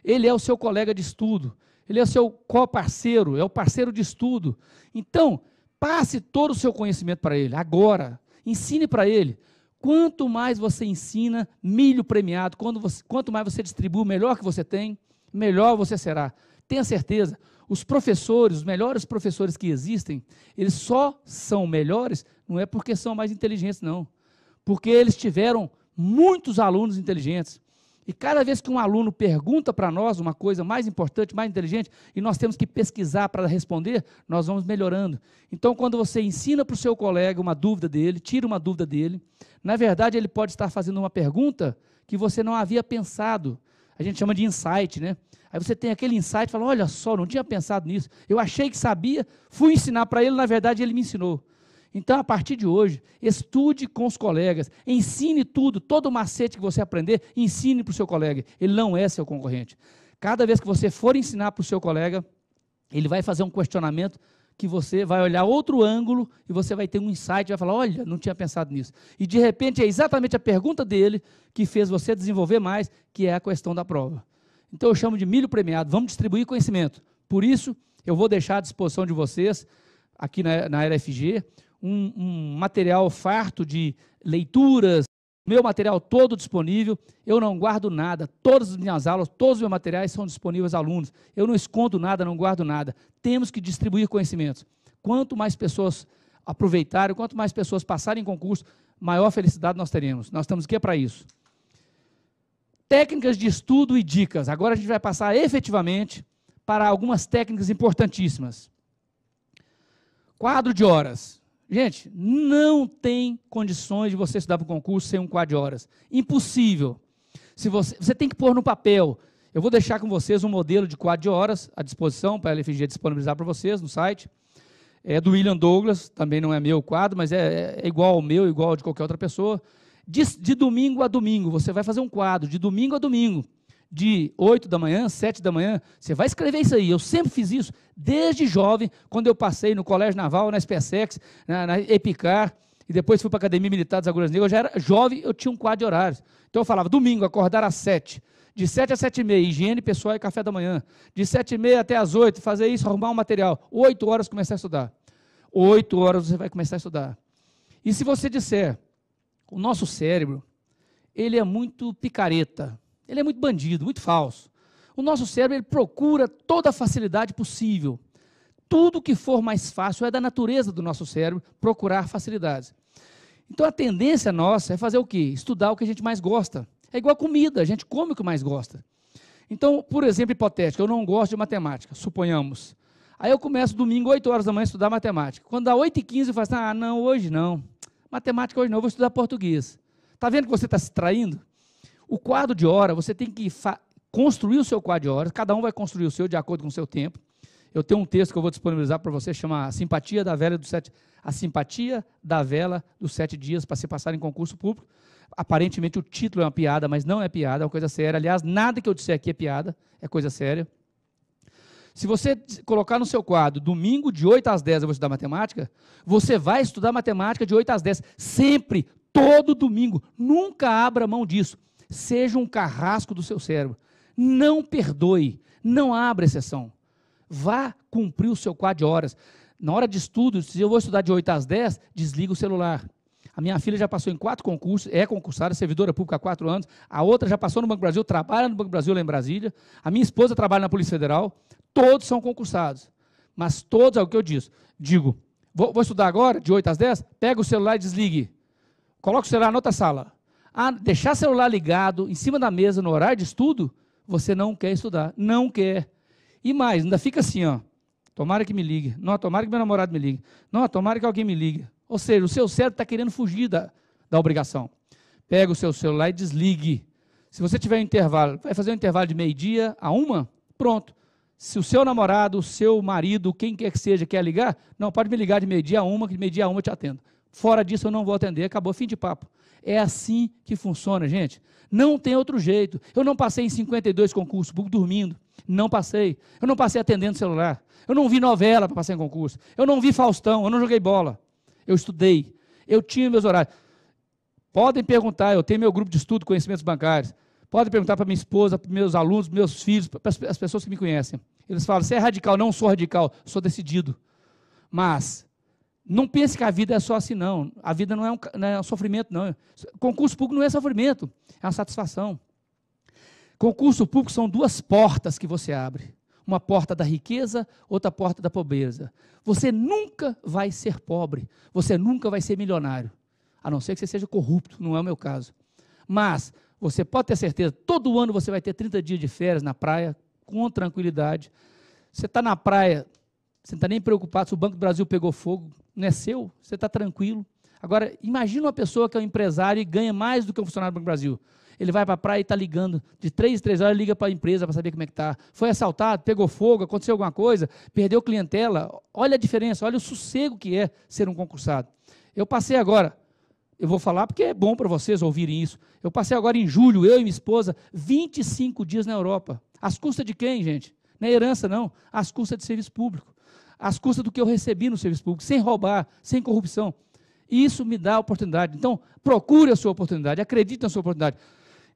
Ele é o seu colega de estudo. Ele é o seu co-parceiro, é o parceiro de estudo. Então, passe todo o seu conhecimento para ele, agora. Ensine para ele. Quanto mais você ensina milho premiado, quanto mais você distribui o melhor que você tem, melhor você será. Tenha certeza, os professores, os melhores professores que existem, eles só são melhores, não é porque são mais inteligentes, não. Porque eles tiveram muitos alunos inteligentes. E cada vez que um aluno pergunta para nós uma coisa mais importante, mais inteligente, e nós temos que pesquisar para responder, nós vamos melhorando. Então, quando você ensina para o seu colega uma dúvida dele, tira uma dúvida dele, na verdade, ele pode estar fazendo uma pergunta que você não havia pensado. A gente chama de insight, né? Aí você tem aquele insight e fala: olha só, não tinha pensado nisso. Eu achei que sabia, fui ensinar para ele, na verdade, ele me ensinou. Então, a partir de hoje, estude com os colegas, ensine tudo, todo o macete que você aprender, ensine para o seu colega. Ele não é seu concorrente. Cada vez que você for ensinar para o seu colega, ele vai fazer um questionamento que você vai olhar outro ângulo e você vai ter um insight, vai falar: olha, não tinha pensado nisso. E, de repente, é exatamente a pergunta dele que fez você desenvolver mais, que é a questão da prova. Então, eu chamo de milho premiado. Vamos distribuir conhecimento. Por isso, eu vou deixar à disposição de vocês, aqui na RFG, um material farto de leituras, meu material todo disponível. Eu não guardo nada, todas as minhas aulas, todos os meus materiais são disponíveis aos alunos. Eu não escondo nada, não guardo nada. Temos que distribuir conhecimentos. Quanto mais pessoas aproveitarem, quanto mais pessoas passarem em concurso, maior felicidade nós teremos. Nós estamos aqui para isso. Técnicas de estudo e dicas. Agora a gente vai passar efetivamente para algumas técnicas importantíssimas. Quadro de horas. Gente, não tem condições de você estudar para o concurso sem um quadro de horas. Impossível. Se você tem que pôr no papel. Eu vou deixar com vocês um modelo de quadro de horas à disposição, para a LFG disponibilizar para vocês no site. É do William Douglas, também não é meu quadro, mas é igual ao meu, igual ao de qualquer outra pessoa. De domingo a domingo, você vai fazer um quadro, de domingo a domingo, de 8 da manhã, 7 da manhã, você vai escrever isso aí. Eu sempre fiz isso, desde jovem, quando eu passei no Colégio Naval, na SPSEX, na Epicar, e depois fui para a Academia Militar das Agulhas Negras. Eu já era jovem, eu tinha um quadro de horários. Então eu falava: domingo, acordar às 7, de 7 às 7h30, higiene pessoal e café da manhã, de 7h30 até às 8, fazer isso, arrumar um material, 8 horas começar a estudar. 8 horas você vai começar a estudar. E se você disser: o nosso cérebro, ele é muito picareta, ele é muito bandido, muito falso. O nosso cérebro, ele procura toda a facilidade possível. Tudo que for mais fácil é da natureza do nosso cérebro procurar facilidades. Então, a tendência nossa é fazer o quê? Estudar o que a gente mais gosta. É igual a comida, a gente come o que mais gosta. Então, por exemplo, hipotético, eu não gosto de matemática, suponhamos. Aí eu começo domingo, 8 horas da manhã, a estudar matemática. Quando dá 8h15, eu falo assim, não, hoje não. Matemática hoje não, eu vou estudar português. Está vendo que você está se traindo? O quadro de hora, você tem que construir o seu quadro de horas, cada um vai construir o seu de acordo com o seu tempo. Eu tenho um texto que eu vou disponibilizar para você, chama A Simpatia da Vela dos 7 Dias para se passar em concurso público. Aparentemente o título é uma piada, mas não é piada, é uma coisa séria. Aliás, nada que eu disser aqui é piada, é coisa séria. Se você colocar no seu quadro, domingo de 8 às 10 eu vou estudar matemática, você vai estudar matemática de 8 às 10, sempre, todo domingo. Nunca abra mão disso. Seja um carrasco do seu cérebro. Não perdoe, não abra exceção. Vá cumprir o seu quadro de horas. Na hora de estudo, se eu vou estudar de 8 às 10, desliga o celular. A minha filha já passou em 4 concursos, é concursada, servidora pública há 4 anos. A outra já passou no Banco do Brasil, trabalha no Banco do Brasil lá em Brasília. A minha esposa trabalha na Polícia Federal. Todos são concursados. Mas todos, é o que eu digo, vou estudar agora, de 8 às 10, pega o celular e desligue. Coloca o celular na outra sala. Deixar o celular ligado em cima da mesa no horário de estudo, você não quer estudar, não quer. E mais, ainda fica assim, ó, tomara que me ligue, não, tomara que meu namorado me ligue, não, tomara que alguém me ligue. Ou seja, o seu cérebro está querendo fugir da obrigação. Pega o seu celular e desligue. Se você tiver um intervalo, vai fazer um intervalo de meio-dia a 1, pronto. Se o seu namorado, o seu marido, quem quer que seja, quer ligar, não, pode me ligar de meio-dia a 1, que de meio-dia a 1 eu te atendo. Fora disso eu não vou atender, acabou, fim de papo. É assim que funciona, gente. Não tem outro jeito. Eu não passei em 52 concursos públicos dormindo. Não passei. Eu não passei atendendo celular. Eu não vi novela para passar em concurso. Eu não vi Faustão, eu não joguei bola. Eu estudei. Eu tinha meus horários. Podem perguntar, eu tenho meu grupo de estudo, conhecimentos bancários. Podem perguntar para minha esposa, para meus alunos, para meus filhos, para as pessoas que me conhecem. Eles falam, você é radical? Não sou radical, sou decidido. Mas não pense que a vida é só assim, não. A vida não é um sofrimento, não. Concurso público não é sofrimento, é uma satisfação. Concurso público são 2 portas que você abre. Uma porta da riqueza, outra porta da pobreza. Você nunca vai ser pobre, você nunca vai ser milionário. A não ser que você seja corrupto, não é o meu caso. Mas você pode ter certeza, todo ano você vai ter 30 dias de férias na praia, com tranquilidade. Você está na praia, você não está nem preocupado se o Banco do Brasil pegou fogo, não é seu, você está tranquilo. Agora, imagina uma pessoa que é um empresário e ganha mais do que um funcionário do Banco do Brasil. Ele vai para a praia e está ligando, de 3 em 3 horas, liga para a empresa para saber como é que está. Foi assaltado, pegou fogo, aconteceu alguma coisa, perdeu clientela. Olha a diferença, olha o sossego que é ser um concursado. Eu passei agora, eu vou falar porque é bom para vocês ouvirem isso. Eu passei agora em julho, eu e minha esposa, 25 dias na Europa. Às custas de quem, gente? Não é herança, não. Às custas de serviço público. Às custas do que eu recebi no serviço público, sem roubar, sem corrupção. E isso me dá oportunidade. Então, procure a sua oportunidade, acredite na sua oportunidade.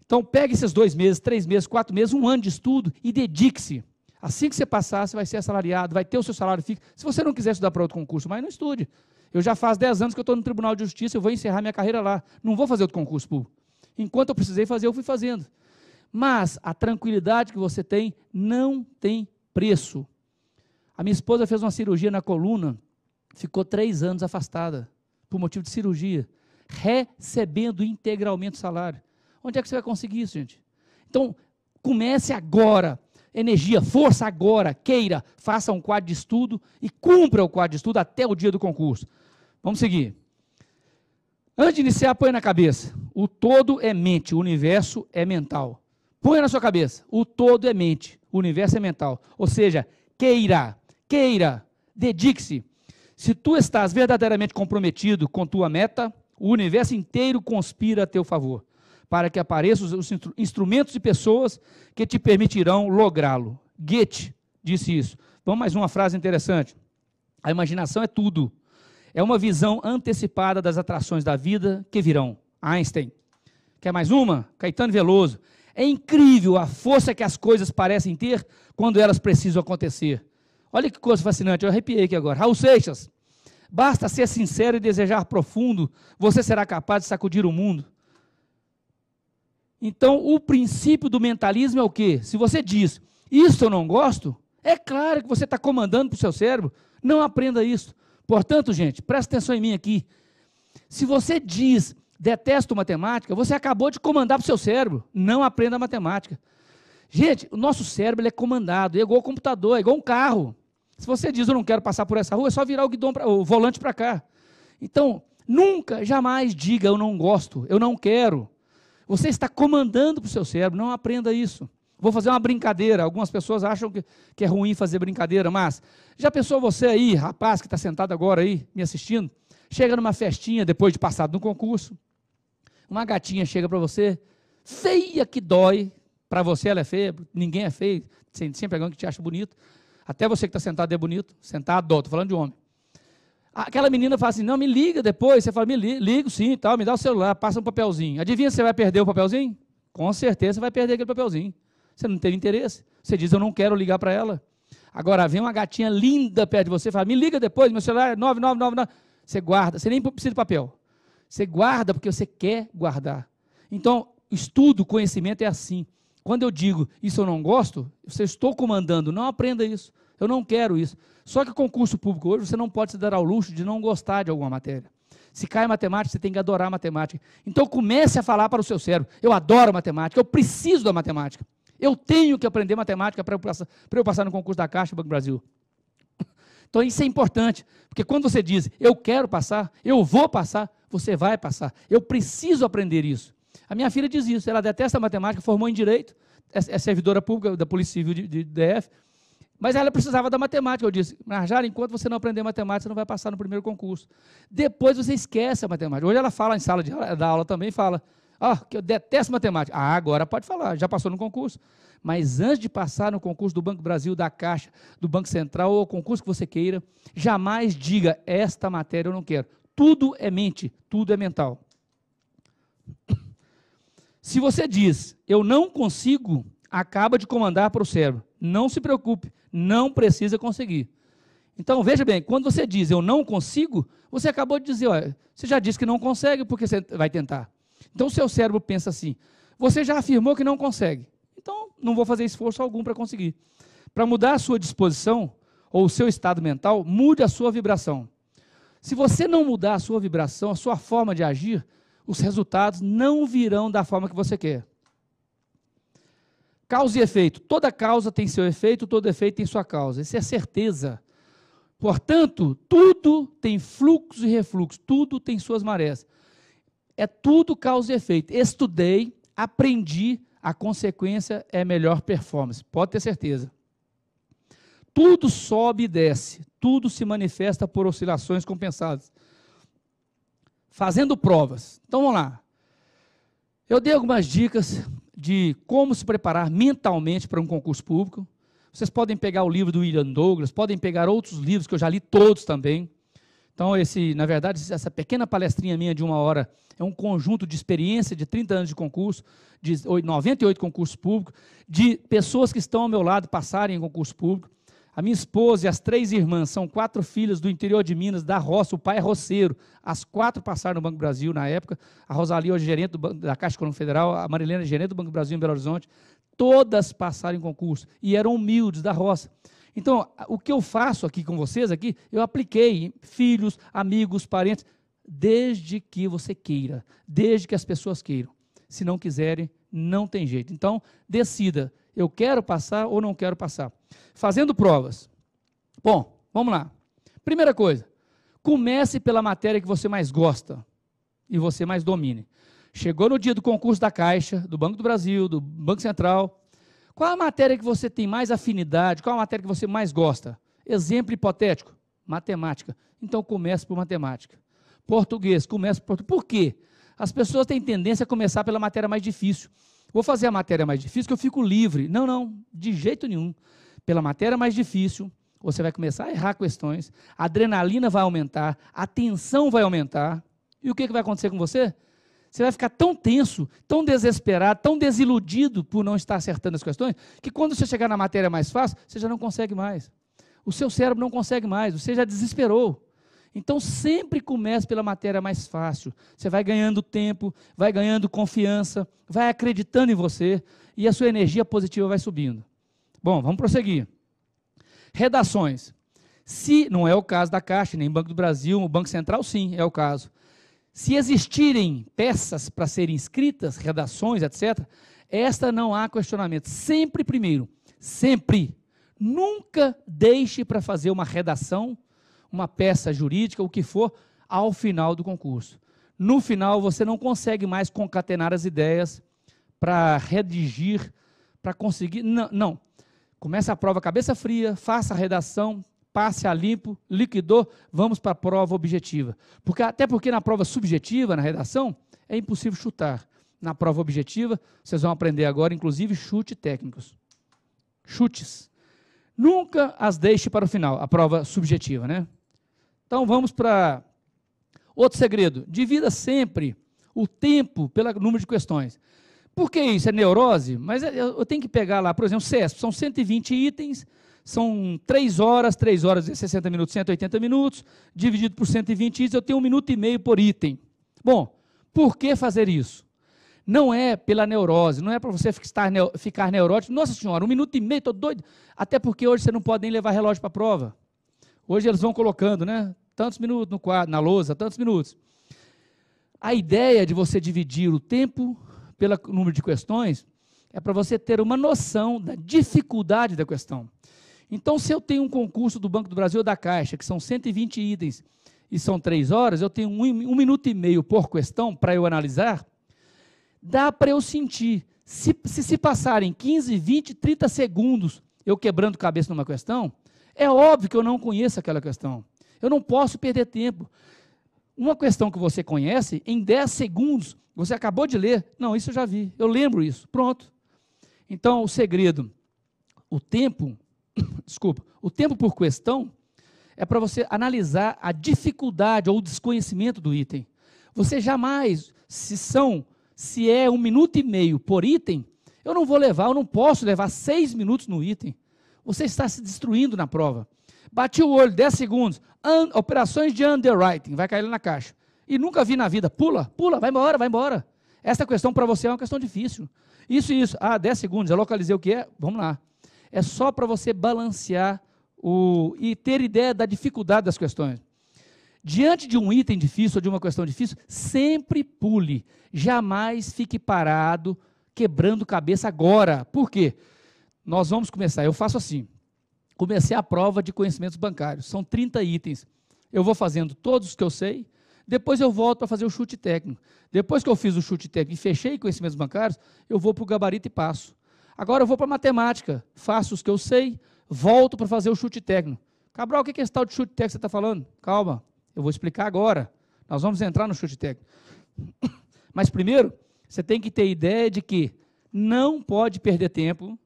Então, pegue esses 2 meses, 3 meses, 4 meses, 1 ano de estudo e dedique-se. Assim que você passar, você vai ser assalariado, vai ter o seu salário fixo. Se você não quiser estudar para outro concurso, mas não estude. Eu já faz 10 anos que eu estou no Tribunal de Justiça, eu vou encerrar minha carreira lá. Não vou fazer outro concurso público. Enquanto eu precisei fazer, eu fui fazendo. Mas a tranquilidade que você tem não tem preço. A minha esposa fez uma cirurgia na coluna, ficou 3 anos afastada, por motivo de cirurgia, recebendo integralmente o salário. Onde é que você vai conseguir isso, gente? Então, comece agora. Energia, força agora, queira, faça um quadro de estudo e cumpra o quadro de estudo até o dia do concurso. Vamos seguir. Antes de iniciar, põe na cabeça. O todo é mente, o universo é mental. Põe na sua cabeça. O todo é mente, o universo é mental. Ou seja, queira, dedique-se. Se tu estás verdadeiramente comprometido com tua meta, o universo inteiro conspira a teu favor, para que apareçam os instrumentos e pessoas que te permitirão lográ-lo. Goethe disse isso. Vamos mais uma frase interessante. A imaginação é tudo. É uma visão antecipada das atrações da vida que virão. Einstein. Quer mais uma? Caetano Veloso. É incrível a força que as coisas parecem ter quando elas precisam acontecer. Olha que coisa fascinante, eu arrepiei aqui agora. Raul Seixas. Basta ser sincero e desejar profundo, você será capaz de sacudir o mundo. Então, o princípio do mentalismo é o quê? Se você diz, isso eu não gosto, é claro que você está comandando para o seu cérebro. Não aprenda isso. Portanto, gente, presta atenção em mim aqui. Se você diz, detesto matemática, você acabou de comandar para o seu cérebro. Não aprenda matemática. Gente, o nosso cérebro ele é comandado, é igual ao computador, é igual um carro. Se você diz, eu não quero passar por essa rua, é só virar o volante para cá. Então, nunca, jamais diga, eu não gosto, eu não quero. Você está comandando para o seu cérebro, não aprenda isso. Vou fazer uma brincadeira, algumas pessoas acham que é ruim fazer brincadeira, mas já pensou você aí, rapaz que está sentado agora aí, me assistindo, chega numa festinha, depois de passado no concurso, uma gatinha chega para você, feia que dói, para você ela é feia, ninguém é feio, sempre alguém que te acha bonito, até você que está sentado é bonito, sentado, estou falando de homem. Aquela menina fala assim, não, me liga depois, você fala, me ligo sim, tal, me dá o celular, passa um papelzinho. Adivinha se você vai perder o papelzinho? Com certeza você vai perder aquele papelzinho. Você não teve interesse, você diz, eu não quero ligar para ela. Agora, vem uma gatinha linda perto de você, fala, me liga depois, meu celular é 9999, você guarda, você nem precisa de papel. Você guarda porque você quer guardar. Então, estudo, conhecimento é assim. Quando eu digo, isso eu não gosto, eu estou comandando, não aprenda isso. Eu não quero isso. Só que o concurso público hoje, você não pode se dar ao luxo de não gostar de alguma matéria. Se cai matemática, você tem que adorar matemática. Então comece a falar para o seu cérebro, eu adoro matemática, eu preciso da matemática. Eu tenho que aprender matemática para eu passar no concurso da Caixa Banco do Brasil. Então isso é importante, porque quando você diz, eu quero passar, eu vou passar, você vai passar. Eu preciso aprender isso. A minha filha diz isso, ela detesta matemática, formou em Direito, é servidora pública da Polícia Civil de DF, mas ela precisava da matemática. Eu disse, Marjara, enquanto você não aprender matemática, você não vai passar no primeiro concurso. Depois você esquece a matemática. Hoje ela fala em sala da aula também, fala, que eu detesto matemática. Agora pode falar, já passou no concurso. Mas antes de passar no concurso do Banco do Brasil, da Caixa, do Banco Central, ou o concurso que você queira, jamais diga, esta matéria eu não quero. Tudo é mente, tudo é mental. Se você diz, eu não consigo, acaba de comandar para o cérebro. Não se preocupe, não precisa conseguir. Então, veja bem, quando você diz, eu não consigo, você acabou de dizer, olha, você já disse que não consegue, porque você vai tentar. Então, o seu cérebro pensa assim, você já afirmou que não consegue, então não vou fazer esforço algum para conseguir. Para mudar a sua disposição, ou o seu estado mental, mude a sua vibração. Se você não mudar a sua vibração, a sua forma de agir, os resultados não virão da forma que você quer. Causa e efeito. Toda causa tem seu efeito, todo efeito tem sua causa. Isso é certeza. Portanto, tudo tem fluxo e refluxo, tudo tem suas marés. É tudo causa e efeito. Estudei, aprendi, a consequência é melhor performance. Pode ter certeza. Tudo sobe e desce, tudo se manifesta por oscilações compensadas. Fazendo provas. Então, vamos lá. Eu dei algumas dicas de como se preparar mentalmente para um concurso público. Vocês podem pegar o livro do William Douglas, podem pegar outros livros que eu já li todos também. Então, na verdade, essa pequena palestrinha minha de 1 hora é um conjunto de experiência de 30 anos de concurso, de 98 concursos públicos, de pessoas que estão ao meu lado passarem em concurso público. A minha esposa e as 3 irmãs, são 4 filhas do interior de Minas, da roça, o pai é roceiro. As 4 passaram no Banco do Brasil na época. A Rosalie hoje é gerente da Caixa Econômica Federal, a Marilena é gerente do Banco do Brasil em Belo Horizonte. Todas passaram em concurso e eram humildes da roça. Então, o que eu faço aqui com vocês, eu apliquei em filhos, amigos, parentes, desde que você queira, desde que as pessoas queiram. Se não quiserem, não tem jeito. Então, decida, eu quero passar ou não quero passar. Fazendo provas. Bom, vamos lá. Primeira coisa, comece pela matéria que você mais gosta e você mais domine. Chegou no dia do concurso da Caixa, do Banco do Brasil, do Banco Central. Qual a matéria que você tem mais afinidade? Qual a matéria que você mais gosta? Exemplo hipotético, matemática. Então comece por matemática. Português, comece por português. Por quê? As pessoas têm tendência a começar pela matéria mais difícil. Vou fazer a matéria mais difícil que eu fico livre. Não, não, de jeito nenhum. Pela matéria mais difícil, você vai começar a errar questões, a adrenalina vai aumentar, a tensão vai aumentar. E o que vai acontecer com você? Você vai ficar tão tenso, tão desesperado, tão desiludido por não estar acertando as questões, que quando você chegar na matéria mais fácil, você já não consegue mais. O seu cérebro não consegue mais, você já desesperou. Então, sempre comece pela matéria mais fácil. Você vai ganhando tempo, vai ganhando confiança, vai acreditando em você, e a sua energia positiva vai subindo. Bom, vamos prosseguir. Redações. Se não é o caso da Caixa, nem Banco do Brasil, o Banco Central, sim, é o caso. Se existirem peças para serem escritas, redações, etc., Esta não há questionamento. Sempre primeiro. Sempre. Nunca deixe para fazer uma redação, uma peça jurídica, o que for, ao final do concurso. No final, você não consegue mais concatenar as ideias para redigir, para conseguir... Não, não. Comece a prova cabeça fria, faça a redação, passe a limpo, liquidou, vamos para a prova objetiva. Até porque na prova subjetiva, na redação, é impossível chutar. Na prova objetiva, vocês vão aprender agora, inclusive, chute técnicos. Chutes. Nunca as deixe para o final, a prova subjetiva, né? Então, vamos para outro segredo. Divida sempre o tempo pelo número de questões. Por que isso? É neurose? Mas eu tenho que pegar lá, por exemplo, CESP, são 120 itens, são 3 horas e 60 minutos, 180 minutos, dividido por 120 itens, eu tenho 1 minuto e meio por item. Bom, por que fazer isso? Não é pela neurose, não é para você ficar neurótico. Nossa senhora, 1 minuto e meio, estou doido. Até porque hoje você não pode nem levar relógio para a prova. Hoje eles vão colocando, né? Tantos minutos no quadro, na lousa, tantos minutos. A ideia de você dividir o tempo pelo número de questões é para você ter uma noção da dificuldade da questão. Então, se eu tenho um concurso do Banco do Brasil ou da Caixa, que são 120 itens e são 3 horas, eu tenho 1 minuto e meio por questão para eu analisar, dá para eu sentir. Se passarem 15, 20, 30 segundos eu quebrando cabeça numa questão, é óbvio que eu não conheço aquela questão. Eu não posso perder tempo. Uma questão que você conhece, em 10 segundos, você acabou de ler. Não, isso eu já vi, eu lembro isso. Pronto. Então, o segredo, o tempo por questão é para você analisar a dificuldade ou o desconhecimento do item. Você jamais, se é 1 minuto e meio por item, eu não posso levar 6 minutos no item. Você está se destruindo na prova. Bati o olho, 10 segundos, operações de underwriting, vai cair lá na caixa. E nunca vi na vida, pula, vai embora, vai embora. Essa questão para você é uma questão difícil. Isso, 10 segundos, eu localizei o que é, vamos lá. É só para você balancear e ter ideia da dificuldade das questões. Diante de um item difícil ou de uma questão difícil, sempre pule. Jamais fique parado, quebrando cabeça agora. Por quê? Nós vamos começar, eu faço assim. Comecei a prova de conhecimentos bancários, são 30 itens. Eu vou fazendo todos os que eu sei, depois eu volto para fazer o chute técnico. Depois que eu fiz o chute técnico e fechei conhecimentos bancários, eu vou para o gabarito e passo. Agora eu vou para a matemática, faço os que eu sei, volto para fazer o chute técnico. Cabral, o que é esse tal de chute técnico que você está falando? Calma, eu vou explicar agora. Nós vamos entrar no chute técnico. Mas primeiro, você tem que ter ideia de que não pode perder tempo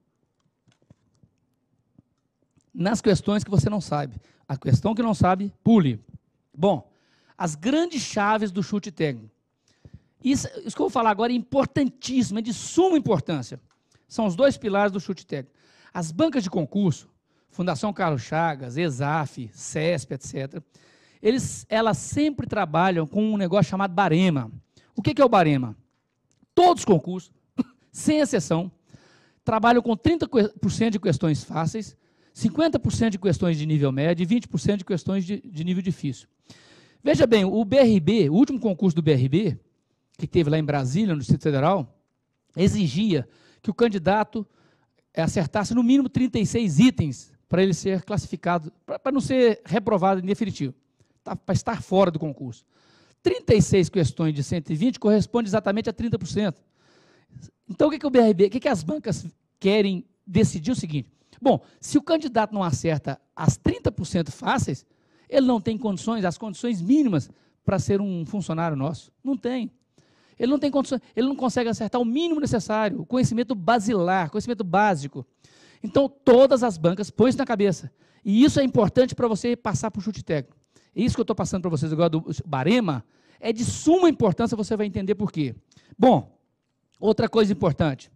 nas questões que você não sabe. A questão que não sabe, pule. Bom, as grandes chaves do chute técnico. Isso que eu vou falar agora é importantíssimo, é de suma importância. São os 2 pilares do chute técnico. As bancas de concurso, Fundação Carlos Chagas, ESAF, CESP, etc., elas sempre trabalham com um negócio chamado barema. O que é o barema? Todos os concursos, sem exceção, trabalham com 30% de questões fáceis, 50% de questões de nível médio e 20% de questões de nível difícil. Veja bem, o BRB, o último concurso do BRB, que teve lá em Brasília, no Distrito Federal, exigia que o candidato acertasse no mínimo 36 itens para ele ser classificado, para não ser reprovado em definitivo, para estar fora do concurso. 36 questões de 120 corresponde exatamente a 30%. Então, o que as bancas querem decidir? É o seguinte: bom, se o candidato não acerta as 30% fáceis, ele não tem condições, as condições mínimas para ser um funcionário nosso. Não tem. Ele não tem condições, ele não consegue acertar o mínimo necessário, o conhecimento basilar, conhecimento básico. Então, todas as bancas põem isso na cabeça. E isso é importante para você passar para o chute técnico. É isso que eu estou passando para vocês agora do barema, é de suma importância, você vai entender por quê. Bom, outra coisa importante.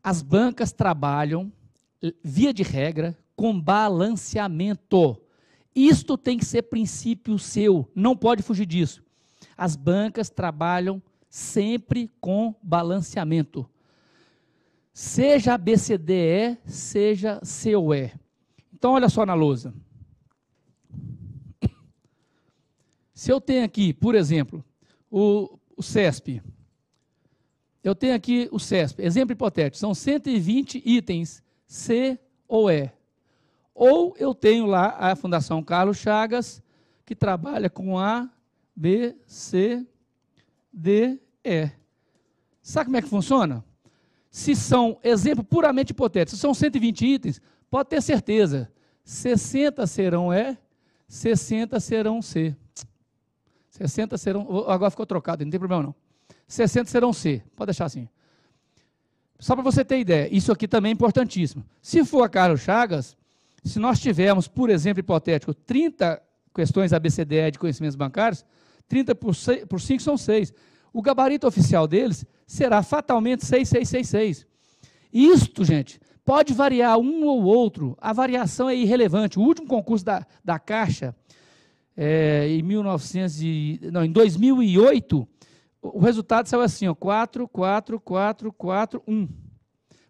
As bancas trabalham, via de regra, com balanceamento. Isto tem que ser princípio seu, não pode fugir disso. As bancas trabalham sempre com balanceamento. Seja ABCDE, seja COE. Então, olha só na lousa. Se eu tenho aqui, por exemplo, o CESP, eu tenho aqui o CESP, exemplo hipotético, são 120 itens, C ou E. Ou eu tenho lá a Fundação Carlos Chagas, que trabalha com A, B, C, D, E. Sabe como é que funciona? Se são, exemplo puramente hipotético, se são 120 itens, pode ter certeza, 60 serão E, 60 serão C. 60 serão, agora ficou trocado, não tem problema não. 60 serão C, pode deixar assim. Só para você ter ideia, isso aqui também é importantíssimo. Se for a Carlos Chagas, se nós tivermos, por exemplo, hipotético, 30 questões ABCDE de conhecimentos bancários, 30 por 5 são 6. O gabarito oficial deles será fatalmente 6666. Isto, gente, pode variar um ou outro, a variação é irrelevante. O último concurso da Caixa, em 2008, o resultado saiu assim, ó, 4, 4, 4, 4, 1.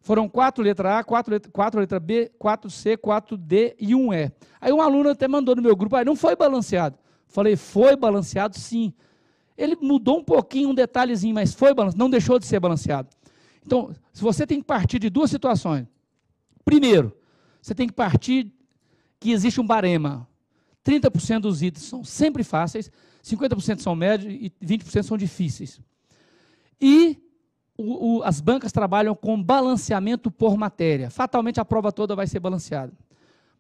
Foram 4 letra A, 4 letra B, 4C, 4D e 1E. Aí um aluno até mandou no meu grupo, não foi balanceado. Falei, foi balanceado sim. Ele mudou um pouquinho, um detalhezinho, mas foi balanceado, não deixou de ser balanceado. Então, se você tem que partir de duas situações. Primeiro, você tem que partir que existe um barema. 30% dos itens são sempre fáceis, 50% são médios e 20% são difíceis. E as bancas trabalham com balanceamento por matéria. Fatalmente a prova toda vai ser balanceada.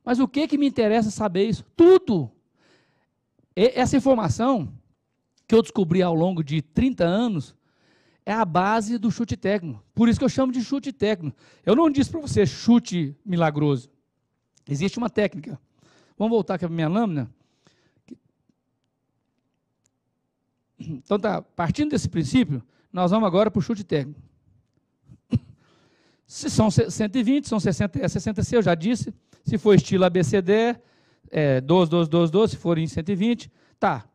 Mas o que me interessa saber isso? Tudo! Essa informação que eu descobri ao longo de 30 anos é a base do chute técnico. Por isso que eu chamo de chute técnico. Eu não disse para você chute milagroso. Existe uma técnica. Vamos voltar aqui para a minha lâmina. Então, partindo desse princípio, nós vamos agora para o chute técnico. Se são 120, são 60, 60C, eu já disse. Se for estilo ABCD, 12, 12, 12, 12, se for em 120, tá.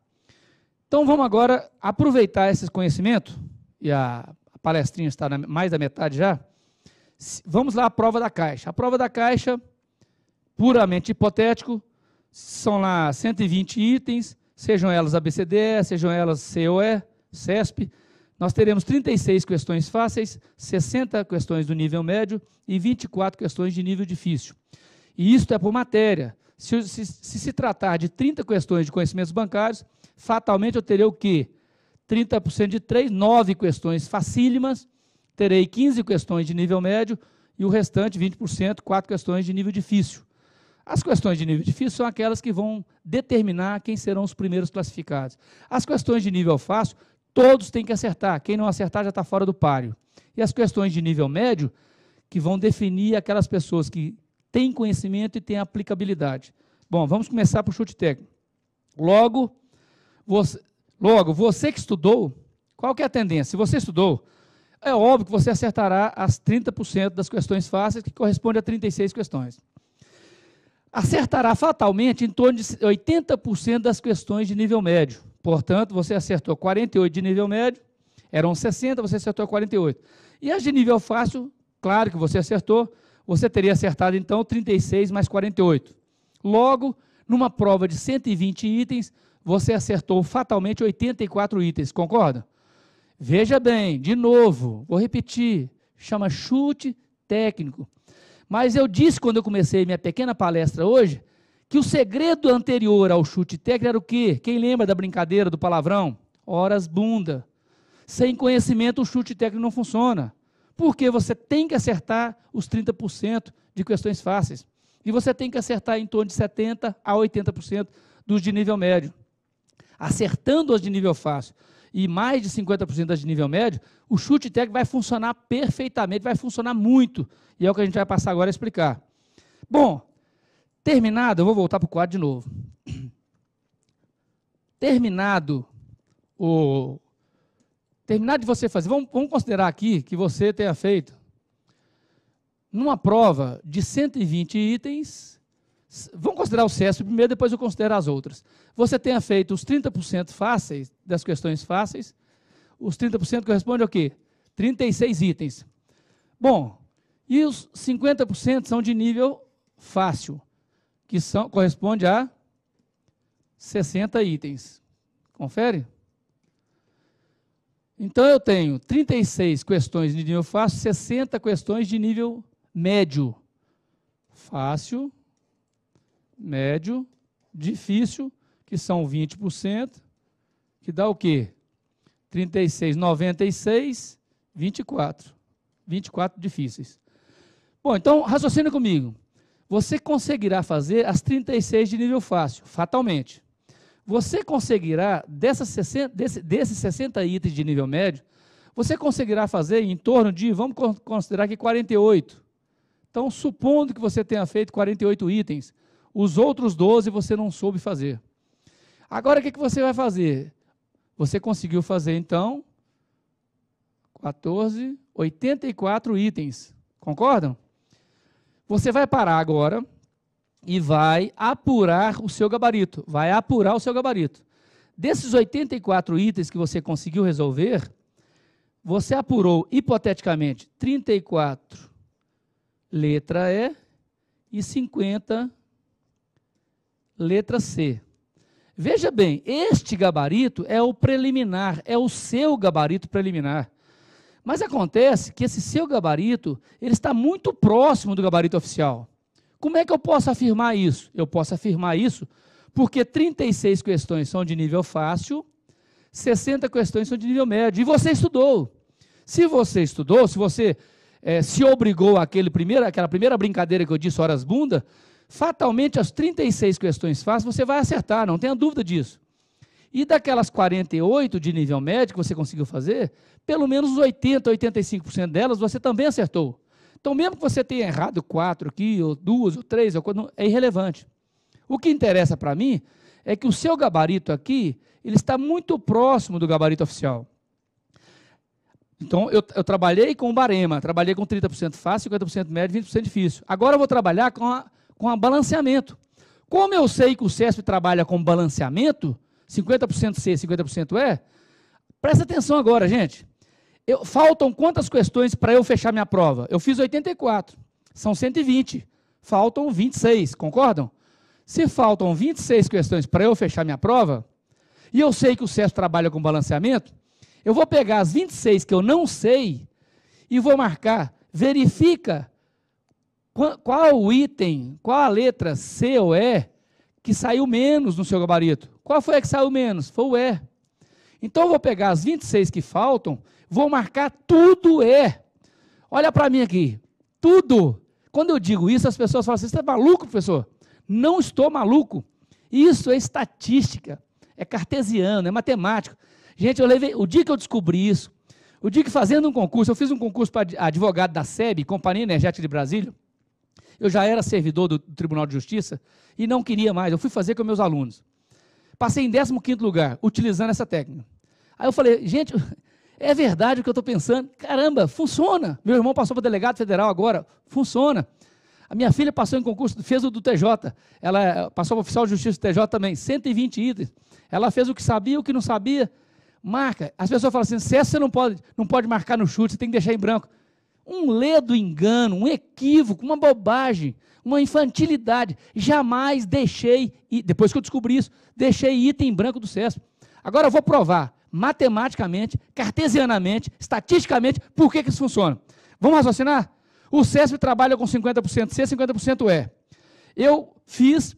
Então, vamos agora aproveitar esse conhecimento, e a palestrinha está mais da metade já. Vamos lá à prova da Caixa. A prova da Caixa, puramente hipotético, são lá 120 itens, sejam elas ABCDE, sejam elas COE, CESP. Nós teremos 36 questões fáceis, 60 questões do nível médio e 24 questões de nível difícil. E isso é por matéria. Se tratar de 30 questões de conhecimentos bancários, fatalmente eu terei o quê? 30% de 3, 9 questões facílimas, terei 15 questões de nível médio e o restante, 20%, 4 questões de nível difícil. As questões de nível difícil são aquelas que vão determinar quem serão os primeiros classificados. As questões de nível fácil, todos têm que acertar. Quem não acertar já está fora do páreo. E as questões de nível médio, que vão definir aquelas pessoas que têm conhecimento e têm aplicabilidade. Bom, vamos começar por chute técnico. Logo, você que estudou, qual que é a tendência? Se você estudou, é óbvio que você acertará as 30% das questões fáceis, que corresponde a 36 questões. Acertará fatalmente em torno de 80% das questões de nível médio. Portanto, você acertou 48 de nível médio, eram 60, você acertou 48. E as de nível fácil, claro que você acertou, você teria acertado, então, 36 mais 48. Logo, numa prova de 120 itens, você acertou fatalmente 84 itens, concorda? Veja bem, de novo, vou repetir, chama chute técnico. Mas eu disse, quando eu comecei minha pequena palestra hoje, que o segredo anterior ao chute técnico era o quê? Quem lembra da brincadeira, do palavrão? Horas bunda. Sem conhecimento, o chute técnico não funciona. Porque você tem que acertar os 30% de questões fáceis. E você tem que acertar em torno de 70% a 80% dos de nível médio. Acertando as de nível fácil e mais de 50% das de nível médio, o chute técnico vai funcionar perfeitamente, vai funcionar muito. E é o que a gente vai passar agora a explicar. Bom, terminado, eu vou voltar para o quadro de novo. Terminado de você fazer, vamos considerar aqui que você tenha feito, numa prova de 120 itens, vamos considerar o CESP primeiro, depois eu considero as outras. Você tenha feito os 30% fáceis, das questões fáceis, os 30% correspondem ao quê? 36 itens. Bom, e os 50% são de nível fácil, que corresponde a 60 itens. Confere? Então, eu tenho 36 questões de nível fácil, 60 questões de nível médio. Fácil, médio, difícil, que são 20%, que dá o quê? 36, 96, 24. 24 difíceis. Bom, então, raciocina comigo. Você conseguirá fazer as 36 de nível fácil, fatalmente. Você conseguirá, desses 60 itens de nível médio, você conseguirá fazer em torno de, vamos considerar que 48. Então, supondo que você tenha feito 48 itens, os outros 12 você não soube fazer. Agora, o que você vai fazer? Você conseguiu fazer, então, 14, 84 itens. Concordam? Você vai parar agora e vai apurar o seu gabarito. Vai apurar o seu gabarito. Desses 84 itens que você conseguiu resolver, você apurou, hipoteticamente, 34 letra E e 50 letra C. Veja bem, este gabarito é o preliminar, é o seu gabarito preliminar. Mas acontece que esse seu gabarito, ele está muito próximo do gabarito oficial. Como é que eu posso afirmar isso? Eu posso afirmar isso porque 36 questões são de nível fácil, 60 questões são de nível médio, e você estudou. Se você estudou, se você se obrigou àquela primeira brincadeira que eu disse, horas bunda, fatalmente as 36 questões fáceis você vai acertar, não tenha dúvida disso. E daquelas 48 de nível médio que você conseguiu fazer, pelo menos 80, 85% delas você também acertou. Então, mesmo que você tenha errado 4 aqui, ou 2, ou 3, é irrelevante. O que interessa para mim é que o seu gabarito aqui, ele está muito próximo do gabarito oficial. Então, eu trabalhei com o barema, trabalhei com 30% fácil, 50% médio, 20% difícil. Agora eu vou trabalhar com a balanceamento. Como eu sei que o CESP trabalha com balanceamento, 50% C, 50% E, presta atenção agora, gente. Faltam quantas questões para eu fechar minha prova? Eu fiz 84, são 120, faltam 26, concordam? Se faltam 26 questões para eu fechar minha prova, e eu sei que o CESP trabalha com balanceamento, eu vou pegar as 26 que eu não sei e vou marcar, verifica qual o item, qual a letra C ou E que saiu menos no seu gabarito. Qual foi a que saiu menos? Foi o E. Então, eu vou pegar as 26 que faltam, vou marcar tudo E. Olha para mim aqui, tudo. Quando eu digo isso, as pessoas falam assim, você está maluco, professor? Não estou maluco. Isso é estatística, é cartesiano, é matemático. Gente, o dia que eu descobri isso, o dia que fazendo um concurso, eu fiz um concurso para advogado da SEB, Companhia Energética de Brasília, eu já era servidor do Tribunal de Justiça e não queria mais, eu fui fazer com meus alunos. Passei em 15º lugar, utilizando essa técnica. Aí eu falei, gente, é verdade o que eu estou pensando, caramba, funciona. Meu irmão passou para delegado federal agora, funciona. A minha filha passou em concurso, fez o do TJ, ela passou para oficial de justiça do TJ também, 120 itens. Ela fez o que sabia, o que não sabia, marca. As pessoas falam assim, você não pode marcar no chute, você tem que deixar em branco. Um ledo engano, um equívoco, uma bobagem, uma infantilidade. Jamais deixei, depois que eu descobri isso, deixei item em branco do CESP. Agora eu vou provar, matematicamente, cartesianamente, estatisticamente, por que isso funciona. Vamos raciocinar? O CESP trabalha com 50% C, 50% E. Eu fiz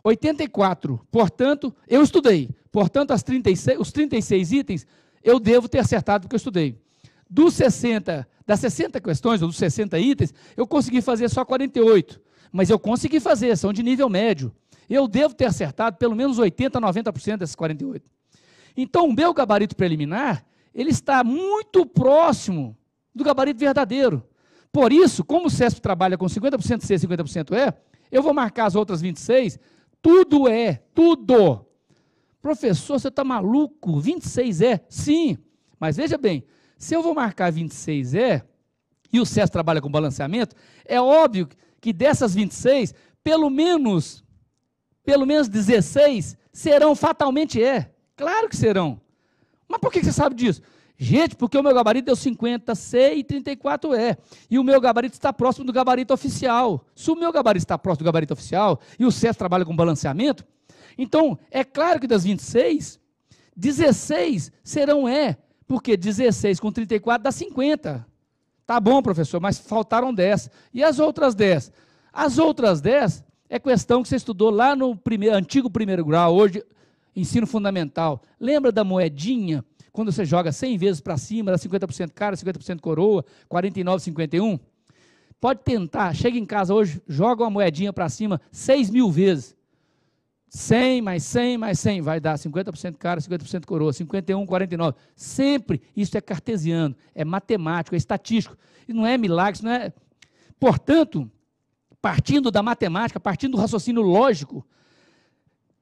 84, portanto, eu estudei. Portanto, os 36 itens, eu devo ter acertado porque eu estudei. Das 60 questões, ou dos 60 itens, eu consegui fazer só 48. Mas eu consegui fazer, são de nível médio. Eu devo ter acertado pelo menos 80% a 90% desses 48. Então, o meu gabarito preliminar, ele está muito próximo do gabarito verdadeiro. Por isso, como o CESP trabalha com 50% C, 50% E, eu vou marcar as outras 26, tudo é, tudo. Professor, você está maluco? 26 é? Sim, mas veja bem, se eu vou marcar 26 e o CESP trabalha com balanceamento, é óbvio que dessas 26, pelo menos 16 serão fatalmente Claro que serão. Mas por que você sabe disso? Gente, porque o meu gabarito deu 50 C e 34 E. E o meu gabarito está próximo do gabarito oficial. Se o meu gabarito está próximo do gabarito oficial e o CESP trabalha com balanceamento, então é claro que das 26, 16 serão Porque 16 com 34 dá 50. Tá bom, professor, mas faltaram 10. E as outras 10? As outras 10 é questão que você estudou lá no antigo primeiro grau, hoje ensino fundamental. Lembra da moedinha? Quando você joga 100 vezes para cima, dá 50% cara, 50% coroa, 49, 51. Pode tentar, chega em casa hoje, joga uma moedinha para cima 6.000 vezes. 100 mais 100 mais 100, vai dar 50% cara, 50% coroa, 51, 49. Sempre isso é cartesiano, é matemático, é estatístico. E não é milagre, isso não é... Portanto, partindo da matemática, partindo do raciocínio lógico,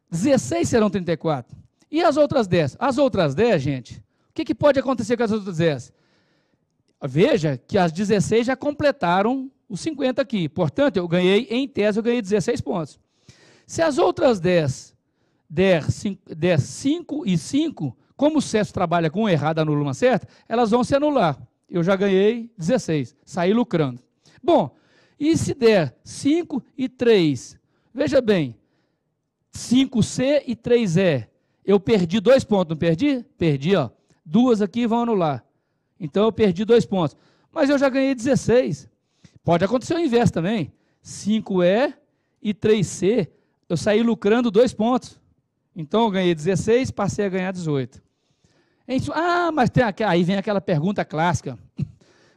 16 serão 34. E as outras 10? As outras 10, gente, o que pode acontecer com as outras 10? Veja que as 16 já completaram os 50 aqui. Portanto, em tese, eu ganhei 16 pontos. Se as outras 10 der 5 e 5, como o CESP trabalha com uma errada, anula uma certa, elas vão se anular. Eu já ganhei 16, saí lucrando. Bom, e se der 5 e 3? Veja bem, 5C e 3E. Eu perdi 2 pontos, não perdi? Perdi, ó. 2 aqui vão anular. Então, eu perdi 2 pontos. Mas eu já ganhei 16. Pode acontecer o inverso também. 5E e 3C, eu saí lucrando 2 pontos. Então, eu ganhei 16, passei a ganhar 18. Mas aí vem aquela pergunta clássica.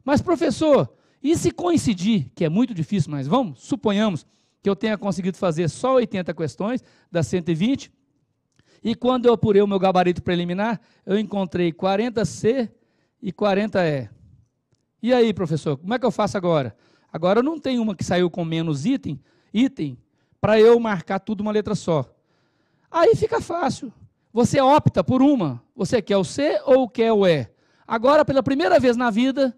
Mas, professor, e se coincidir, que é muito difícil, mas suponhamos que eu tenha conseguido fazer só 80 questões das 120, e quando eu apurei o meu gabarito preliminar, eu encontrei 40C e 40E. E aí, professor, como é que eu faço agora? Agora eu não tenho uma que saiu com menos item para eu marcar tudo uma letra só. Aí fica fácil. Você opta por uma. Você quer o C ou quer o E? Agora, pela primeira vez na vida,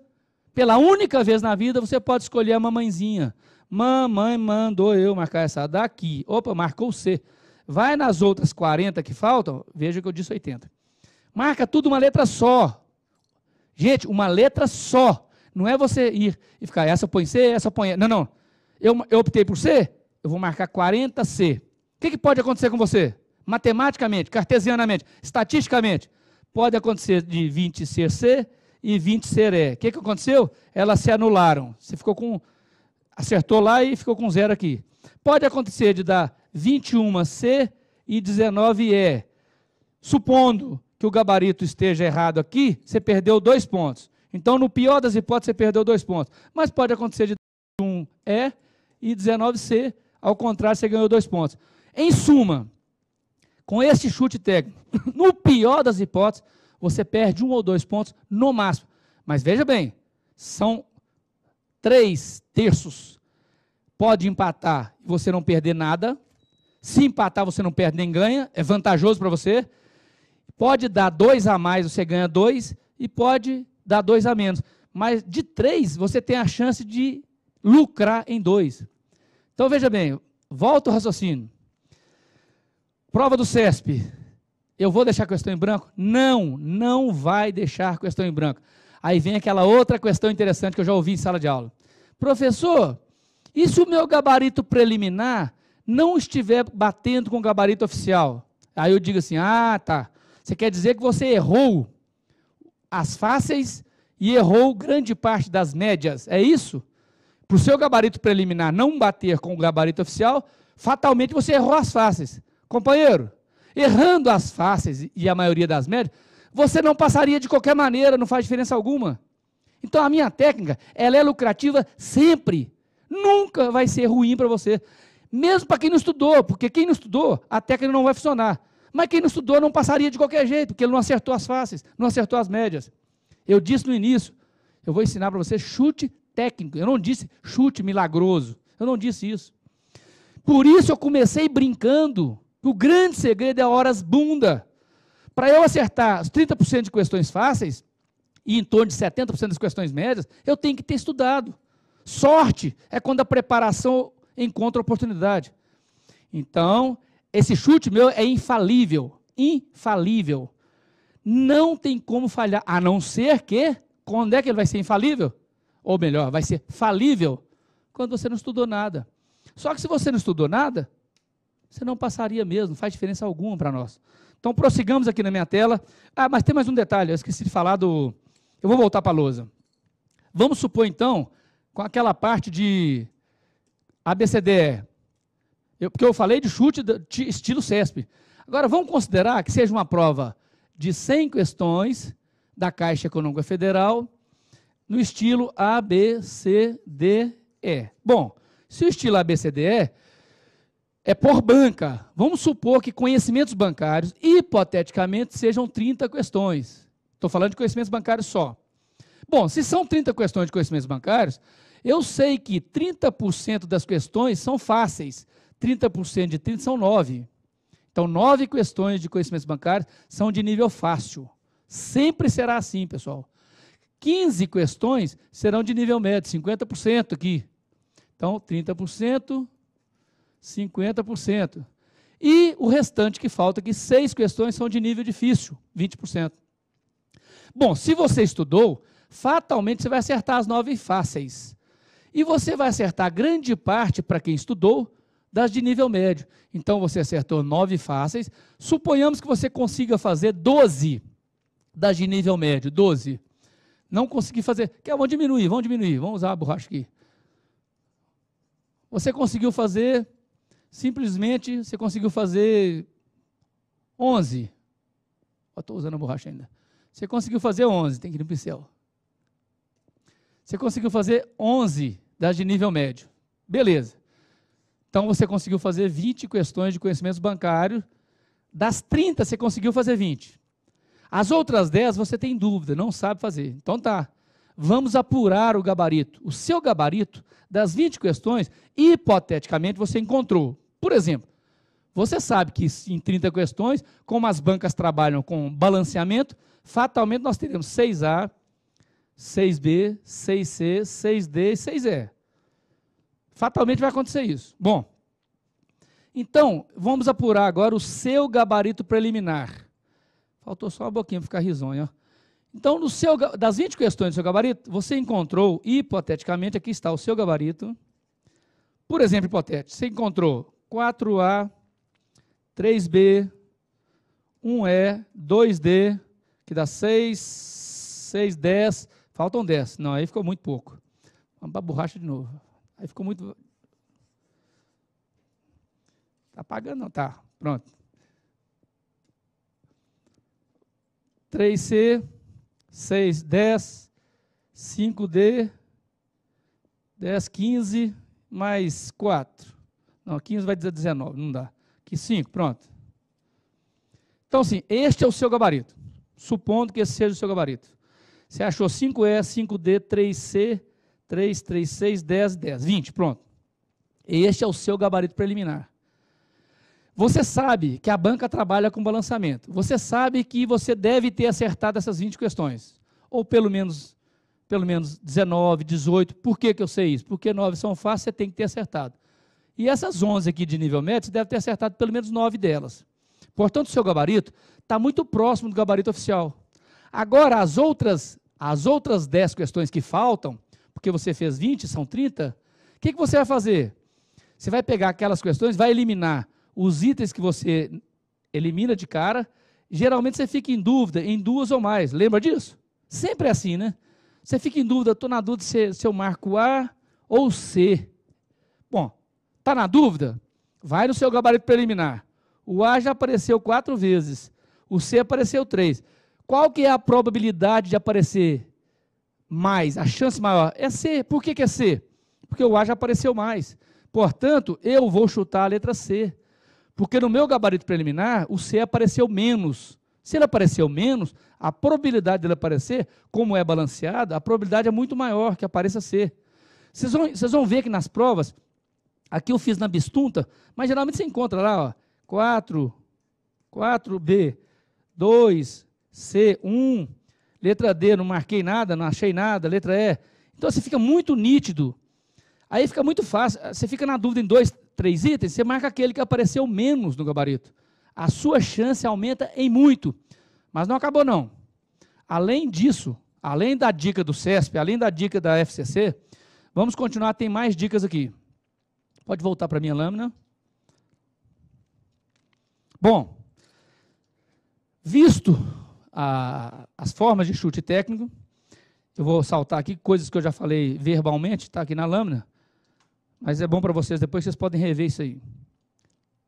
pela única vez na vida, você pode escolher a mamãezinha. Mamãe mandou eu marcar essa daqui. Opa, marcou o C. Vai nas outras 40 que faltam, veja que eu disse 80. Marca tudo uma letra só. Gente, uma letra só. Não é você ir e ficar, essa põe C, essa põe E. Não. Eu optei por C, eu vou marcar 40C. O que pode acontecer com você? Matematicamente, cartesianamente, estatisticamente. Pode acontecer de 20 ser C e 20 ser E. O que aconteceu? Elas se anularam. Você ficou com... Acertou lá e ficou com 0 aqui. Pode acontecer de dar 21C e 19E. Supondo que o gabarito esteja errado aqui, você perdeu 2 pontos. Então, no pior das hipóteses, você perdeu 2 pontos. Mas pode acontecer de 21E e 19C, ao contrário, você ganhou 2 pontos. Em suma, com esse chute técnico, no pior das hipóteses, você perde 1 ou 2 pontos no máximo. Mas veja bem, são 3/3. Pode empatar e você não perder nada. Se empatar, você não perde nem ganha. É vantajoso para você. Pode dar 2 a mais, você ganha 2. E pode dar 2 a menos. Mas de 3, você tem a chance de lucrar em 2. Então, veja bem, volta o raciocínio. Prova do CESP. Eu vou deixar a questão em branco? Não vai deixar a questão em branco. Aí vem aquela outra questão interessante que eu já ouvi em sala de aula. Professor, e se o meu gabarito preliminar não estiver batendo com o gabarito oficial? Aí eu digo assim, tá. Você quer dizer que você errou as fáceis e errou grande parte das médias, é isso? Para o seu gabarito preliminar não bater com o gabarito oficial, fatalmente você errou as fáceis. Companheiro, errando as fáceis e a maioria das médias, você não passaria de qualquer maneira, não faz diferença alguma. Então a minha técnica, ela é lucrativa sempre. Nunca vai ser ruim para você. Mesmo para quem não estudou, porque quem não estudou, a técnica não vai funcionar. Mas quem não estudou não passaria de qualquer jeito, porque ele não acertou as fáceis, não acertou as médias. Eu disse no início, eu vou ensinar para você chute técnico. Eu não disse chute milagroso. Eu não disse isso. Por isso eu comecei brincando. O grande segredo é horas bunda. Para eu acertar os 30% de questões fáceis, e em torno de 70% das questões médias, eu tenho que ter estudado. Sorte é quando a preparação encontra oportunidade. Então, esse chute meu é infalível. Infalível. Não tem como falhar, a não ser que, quando é que ele vai ser infalível? Ou melhor, vai ser falível, quando você não estudou nada. Só que se você não estudou nada, você não passaria mesmo, não faz diferença alguma para nós. Então, prossigamos aqui na minha tela. Ah, mas tem mais um detalhe, eu esqueci de falar do... Eu vou voltar para a lousa. Vamos supor, então, com aquela parte de ABCDE, porque eu falei de chute estilo CESP. Agora, vamos considerar que seja uma prova de 100 questões da Caixa Econômica Federal no estilo ABCDE. Bom, se o estilo ABCDE é por banca, vamos supor que conhecimentos bancários, hipoteticamente, sejam 30 questões. Estou falando de conhecimentos bancários só. Bom, se são 30 questões de conhecimentos bancários, eu sei que 30% das questões são fáceis. 30% de 30 são 9. Então, 9 questões de conhecimentos bancários são de nível fácil. Sempre será assim, pessoal. 15 questões serão de nível médio, 50% aqui. Então, 30%, 50%. E o restante que falta aqui, 6 questões são de nível difícil, 20%. Bom, se você estudou, fatalmente você vai acertar as 9 fáceis. E você vai acertar grande parte, para quem estudou, das de nível médio. Então, você acertou 9 fáceis. Suponhamos que você consiga fazer 12 das de nível médio, 12. Não consegui fazer. Vamos diminuir. Vamos usar a borracha aqui. Você conseguiu fazer, simplesmente, você conseguiu fazer 11. Estou usando a borracha ainda. Você conseguiu fazer 11, tem que ir no pincel. Você conseguiu fazer 11 das de nível médio. Beleza. Então, você conseguiu fazer 20 questões de conhecimentos bancários. Das 30, você conseguiu fazer 20. As outras 10, você tem dúvida, não sabe fazer. Então, tá. Vamos apurar o gabarito. O seu gabarito, das 20 questões, hipoteticamente, você encontrou. Por exemplo, você sabe que em 30 questões, como as bancas trabalham com balanceamento, fatalmente nós teremos 6A, 6B, 6C, 6D e 6E. Fatalmente vai acontecer isso. Bom, então, vamos apurar agora o seu gabarito preliminar. Faltou só uma boquinha para ficar risonho. Ó. Então, das 20 questões do seu gabarito, você encontrou, hipoteticamente, aqui está o seu gabarito. Por exemplo, hipotético, você encontrou 4A, 3B, 1E, 2D, que dá 6, 6, 10, faltam 10. Não, aí ficou muito pouco. Vamos para a borracha de novo. Aí ficou muito... Está apagando? Não, tá. Pronto. 3C, 6, 10, 5D, 10, 15, mais 4. Não, 15 vai dizer 19, não dá. Aqui 5, pronto. Então, assim, este é o seu gabarito. Supondo que esse seja o seu gabarito. Você achou 5E, 5D, 3C, 3, 3, 6, 10, 10, 20, pronto. Este é o seu gabarito preliminar. Você sabe que a banca trabalha com balanceamento. Você sabe que você deve ter acertado essas 20 questões. Ou pelo menos 19, 18. Por que eu sei isso? Porque 9 são fáceis, você tem que ter acertado. E essas 11 aqui de nível médio, você deve ter acertado pelo menos 9 delas. Portanto, o seu gabarito está muito próximo do gabarito oficial. Agora, as outras 10 questões que faltam, porque você fez 20, são 30, o que você vai fazer? Você vai pegar aquelas questões, vai eliminar os itens que você elimina de cara. Geralmente você fica em dúvida em 2 ou mais. Lembra disso? Sempre é assim, né? Você fica em dúvida, estou na dúvida se eu marco A ou C. Bom, está na dúvida? Vai no seu gabarito preliminar. O A já apareceu 4 vezes. O C apareceu 3. Qual que é a probabilidade de aparecer mais? A chance maior é C. Por que é C? Porque o A já apareceu mais. Portanto, eu vou chutar a letra C. Porque no meu gabarito preliminar, o C apareceu menos. Se ele apareceu menos, a probabilidade dele aparecer, como é balanceado, a probabilidade é muito maior que apareça C. Vocês vão ver que nas provas, aqui eu fiz na bistunta, mas geralmente você encontra lá, ó, 4, 4B, 2, C, 1, letra D, não marquei nada, não achei nada, letra E. Então, você fica muito nítido. Aí fica muito fácil, você fica na dúvida em 2, 3 itens, você marca aquele que apareceu menos no gabarito. A sua chance aumenta em muito. Mas não acabou, não. Além disso, além da dica do CESP, além da dica da FCC, vamos continuar, tem mais dicas aqui. Pode voltar para a minha lâmina. Bom, Visto as formas de chute técnico, eu vou saltar aqui coisas que eu já falei verbalmente, está aqui na lâmina, mas é bom para vocês, depois vocês podem rever isso aí.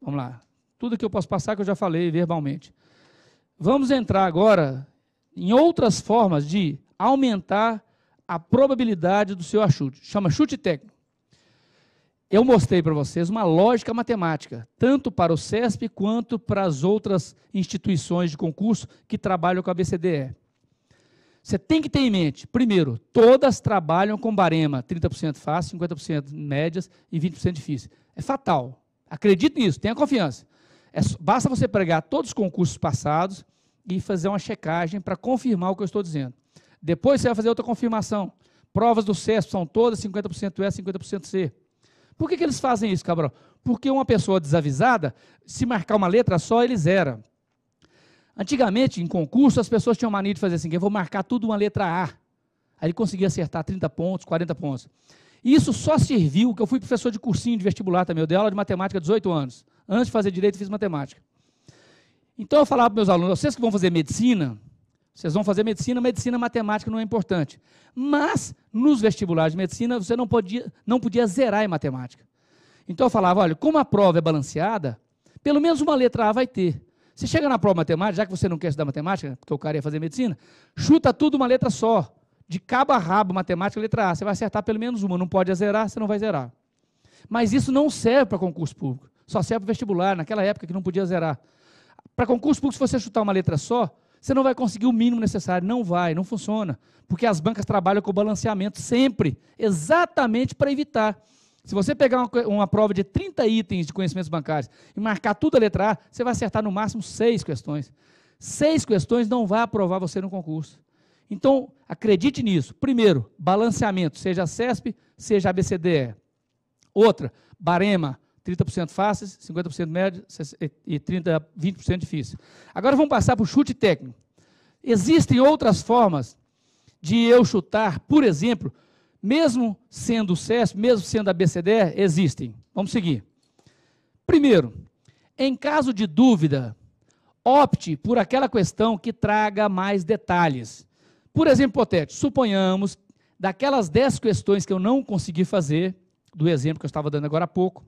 Vamos lá. Tudo que eu posso passar que eu já falei verbalmente. Vamos entrar agora em outras formas de aumentar a probabilidade do seu achute. Chama chute técnico. Eu mostrei para vocês uma lógica matemática, tanto para o CESP quanto para as outras instituições de concurso que trabalham com a BCDE. Você tem que ter em mente, primeiro, todas trabalham com barema 30% fácil, 50% médias e 20% difícil. É fatal. Acredite nisso, tenha confiança. Basta você pegar todos os concursos passados e fazer uma checagem para confirmar o que eu estou dizendo. Depois você vai fazer outra confirmação. Provas do CESP são todas 50% E, 50% C. Por que eles fazem isso, Cabral? Porque uma pessoa desavisada, se marcar uma letra só, ele zera. Antigamente, em concurso, as pessoas tinham mania de fazer assim, eu vou marcar tudo uma letra A. Aí ele conseguia acertar 30 pontos, 40 pontos. E isso só serviu, que eu fui professor de cursinho de vestibular também, eu dei aula de matemática há 18 anos. Antes de fazer direito, fiz matemática. Então eu falava para meus alunos, vocês que vão fazer medicina, vocês vão fazer medicina, medicina matemática não é importante. Mas, nos vestibulares de medicina, você não podia zerar em matemática. Então eu falava, olha, como a prova é balanceada, pelo menos uma letra A vai ter. Você chega na prova matemática, já que você não quer estudar matemática, porque o cara ia fazer medicina, chuta tudo uma letra só. De cabo a rabo, matemática, letra A. Você vai acertar pelo menos uma. Não pode zerar, você não vai zerar. Mas isso não serve para concurso público. Só serve para vestibular, naquela época que não podia zerar. Para concurso público, se você chutar uma letra só, você não vai conseguir o mínimo necessário. Não vai, não funciona. Porque as bancas trabalham com balanceamento sempre. Exatamente para evitar. Se você pegar uma prova de 30 itens de conhecimentos bancários e marcar tudo a letra A, você vai acertar no máximo 6 questões. 6 questões não vai aprovar você no concurso. Então, acredite nisso. Primeiro, balanceamento, seja a CESP, seja a BCDE. Outra, barema, 30% fáceis, 50% médio e 20% difícil. Agora vamos passar para o chute técnico. Existem outras formas de eu chutar, por exemplo, mesmo sendo o CESP, mesmo sendo a BCDE, existem. Vamos seguir. Primeiro, em caso de dúvida, opte por aquela questão que traga mais detalhes. Por exemplo, hipotético, suponhamos, daquelas 10 questões que eu não consegui fazer, do exemplo que eu estava dando agora há pouco,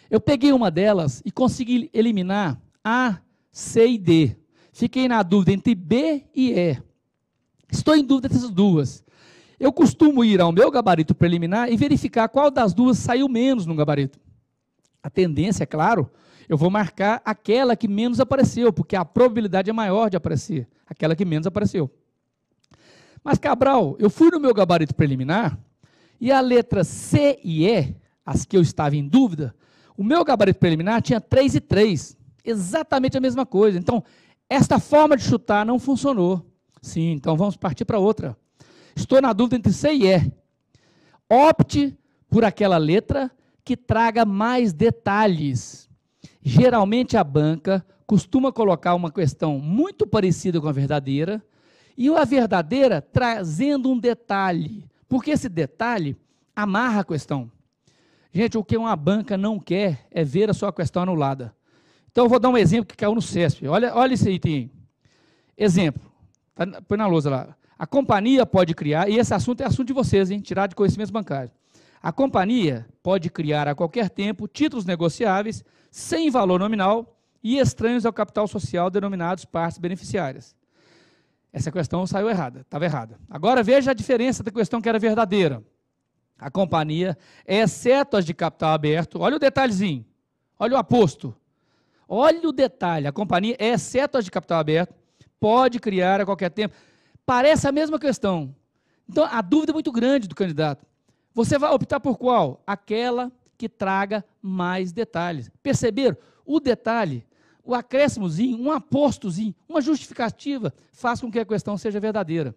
eu peguei uma delas e consegui eliminar A, C e D. Fiquei na dúvida entre B e E. Estou em dúvida dessas duas. Eu costumo ir ao meu gabarito preliminar e verificar qual das duas saiu menos no gabarito. A tendência, é claro, eu vou marcar aquela que menos apareceu, porque a probabilidade é maior de aparecer, aquela que menos apareceu. Mas, Cabral, eu fui no meu gabarito preliminar e a letra C e E, as que eu estava em dúvida, o meu gabarito preliminar tinha 3 e 3, exatamente a mesma coisa. Então, esta forma de chutar não funcionou. Sim, então vamos partir para outra. Estou na dúvida entre C e E. Opte por aquela letra que traga mais detalhes. Geralmente a banca costuma colocar uma questão muito parecida com a verdadeira e a verdadeira trazendo um detalhe, porque esse detalhe amarra a questão. Gente, o que uma banca não quer é ver a sua questão anulada. Então eu vou dar um exemplo que caiu no CESP. Olha esse item aí. Exemplo, põe na lousa lá. A companhia pode criar, e esse assunto é assunto de vocês, hein? Tirar de conhecimentos bancários. A companhia pode criar a qualquer tempo títulos negociáveis sem valor nominal e estranhos ao capital social denominados partes beneficiárias. Essa questão saiu errada, estava errada. Agora veja a diferença da questão que era verdadeira. A companhia, exceto as de capital aberto, olha o detalhezinho, olha o aposto. Olha o detalhe, a companhia, exceto as de capital aberto, pode criar a qualquer tempo. Parece a mesma questão. Então, a dúvida é muito grande do candidato. Você vai optar por qual? Aquela que traga mais detalhes. Perceberam? O detalhe, o acréscimozinho, um apostozinho, uma justificativa, faz com que a questão seja verdadeira.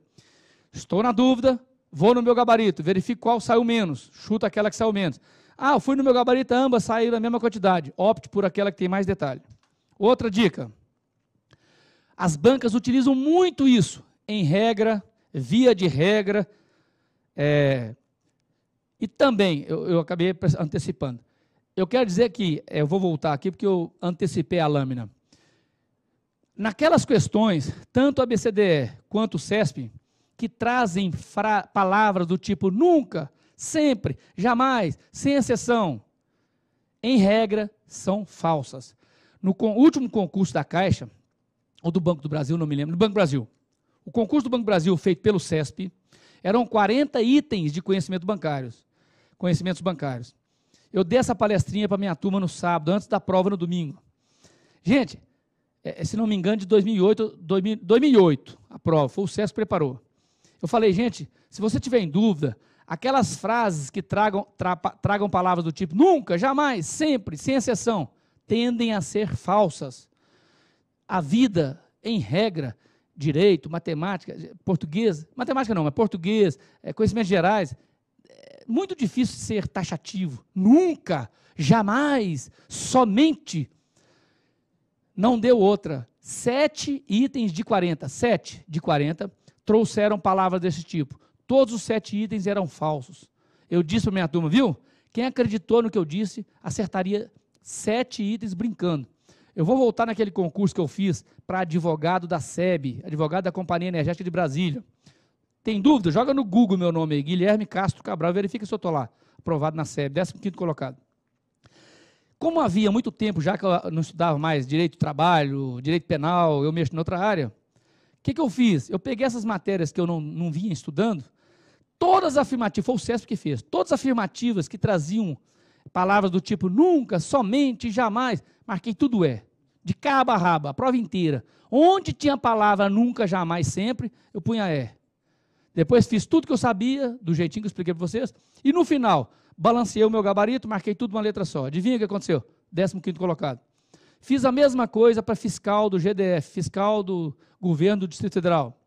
Estou na dúvida, vou no meu gabarito, verifico qual saiu menos, chuto aquela que saiu menos. Ah, eu fui no meu gabarito, ambas saíram a mesma quantidade. Opte por aquela que tem mais detalhe. Outra dica. As bancas utilizam muito isso, em regra, via de regra, e também, eu acabei antecipando. Eu quero dizer que, eu vou voltar aqui porque eu antecipei a lâmina. naquelas questões, tanto a BCDE quanto o CESP, que trazem palavras do tipo nunca, sempre, jamais, sem exceção, em regra, são falsas. No último concurso da Caixa, ou do Banco do Brasil, não me lembro, do Banco do Brasil, o concurso do Banco do Brasil feito pelo CESP, eram 40 itens de conhecimentos bancários. Eu dei essa palestrinha para a minha turma no sábado, antes da prova no domingo. Gente, se não me engano, de 2008, a prova, foi o CESP que preparou. Eu falei, gente, se você tiver em dúvida, aquelas frases que tragam palavras do tipo nunca, jamais, sempre, sem exceção, tendem a ser falsas. A vida, em regra, direito, matemática, português, matemática não, mas português, conhecimentos gerais, é muito difícil ser taxativo. Nunca, jamais, somente. Não deu outra. 7 itens de 40, 7 de 40, trouxeram palavras desse tipo. Todos os 7 itens eram falsos. Eu disse para a minha turma, viu? Quem acreditou no que eu disse, acertaria 7 itens brincando. Eu vou voltar naquele concurso que eu fiz para advogado da SEB, advogado da Companhia Energética de Brasília. Tem dúvida? Joga no Google meu nome aí, Guilherme Castro Cabral, verifica se eu estou lá, aprovado na SEB, 15º colocado. Como havia muito tempo, já que eu não estudava mais direito do trabalho, direito penal, eu mexo em outra área, o que eu fiz? Eu peguei essas matérias que eu não vinha estudando, todas afirmativas, foi o CESP que fez, todas afirmativas que traziam palavras do tipo nunca, somente, jamais, marquei tudo de cabo a rabo, a prova inteira. Onde tinha a palavra nunca, jamais, sempre, eu punha Depois fiz tudo que eu sabia, do jeitinho que eu expliquei para vocês, e no final, balanceei o meu gabarito, marquei tudo uma letra só. Adivinha o que aconteceu? 15º colocado. Fiz a mesma coisa para fiscal do GDF, fiscal do governo do Distrito Federal.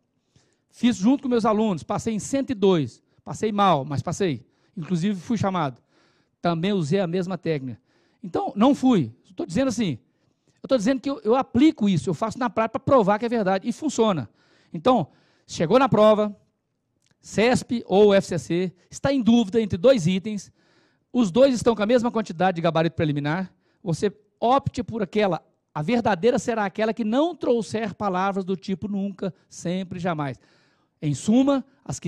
Fiz junto com meus alunos, passei em 102. Passei mal, mas passei. Inclusive fui chamado. Também usei a mesma técnica. Então, não fui. Estou dizendo assim, eu estou dizendo que eu aplico isso, eu faço na prática para provar que é verdade, e funciona. Então, chegou na prova, CESP ou FCC, está em dúvida entre 2 itens, os 2 estão com a mesma quantidade de gabarito preliminar, você opte por aquela, a verdadeira será aquela que não trouxer palavras do tipo nunca, sempre, jamais. Em suma, as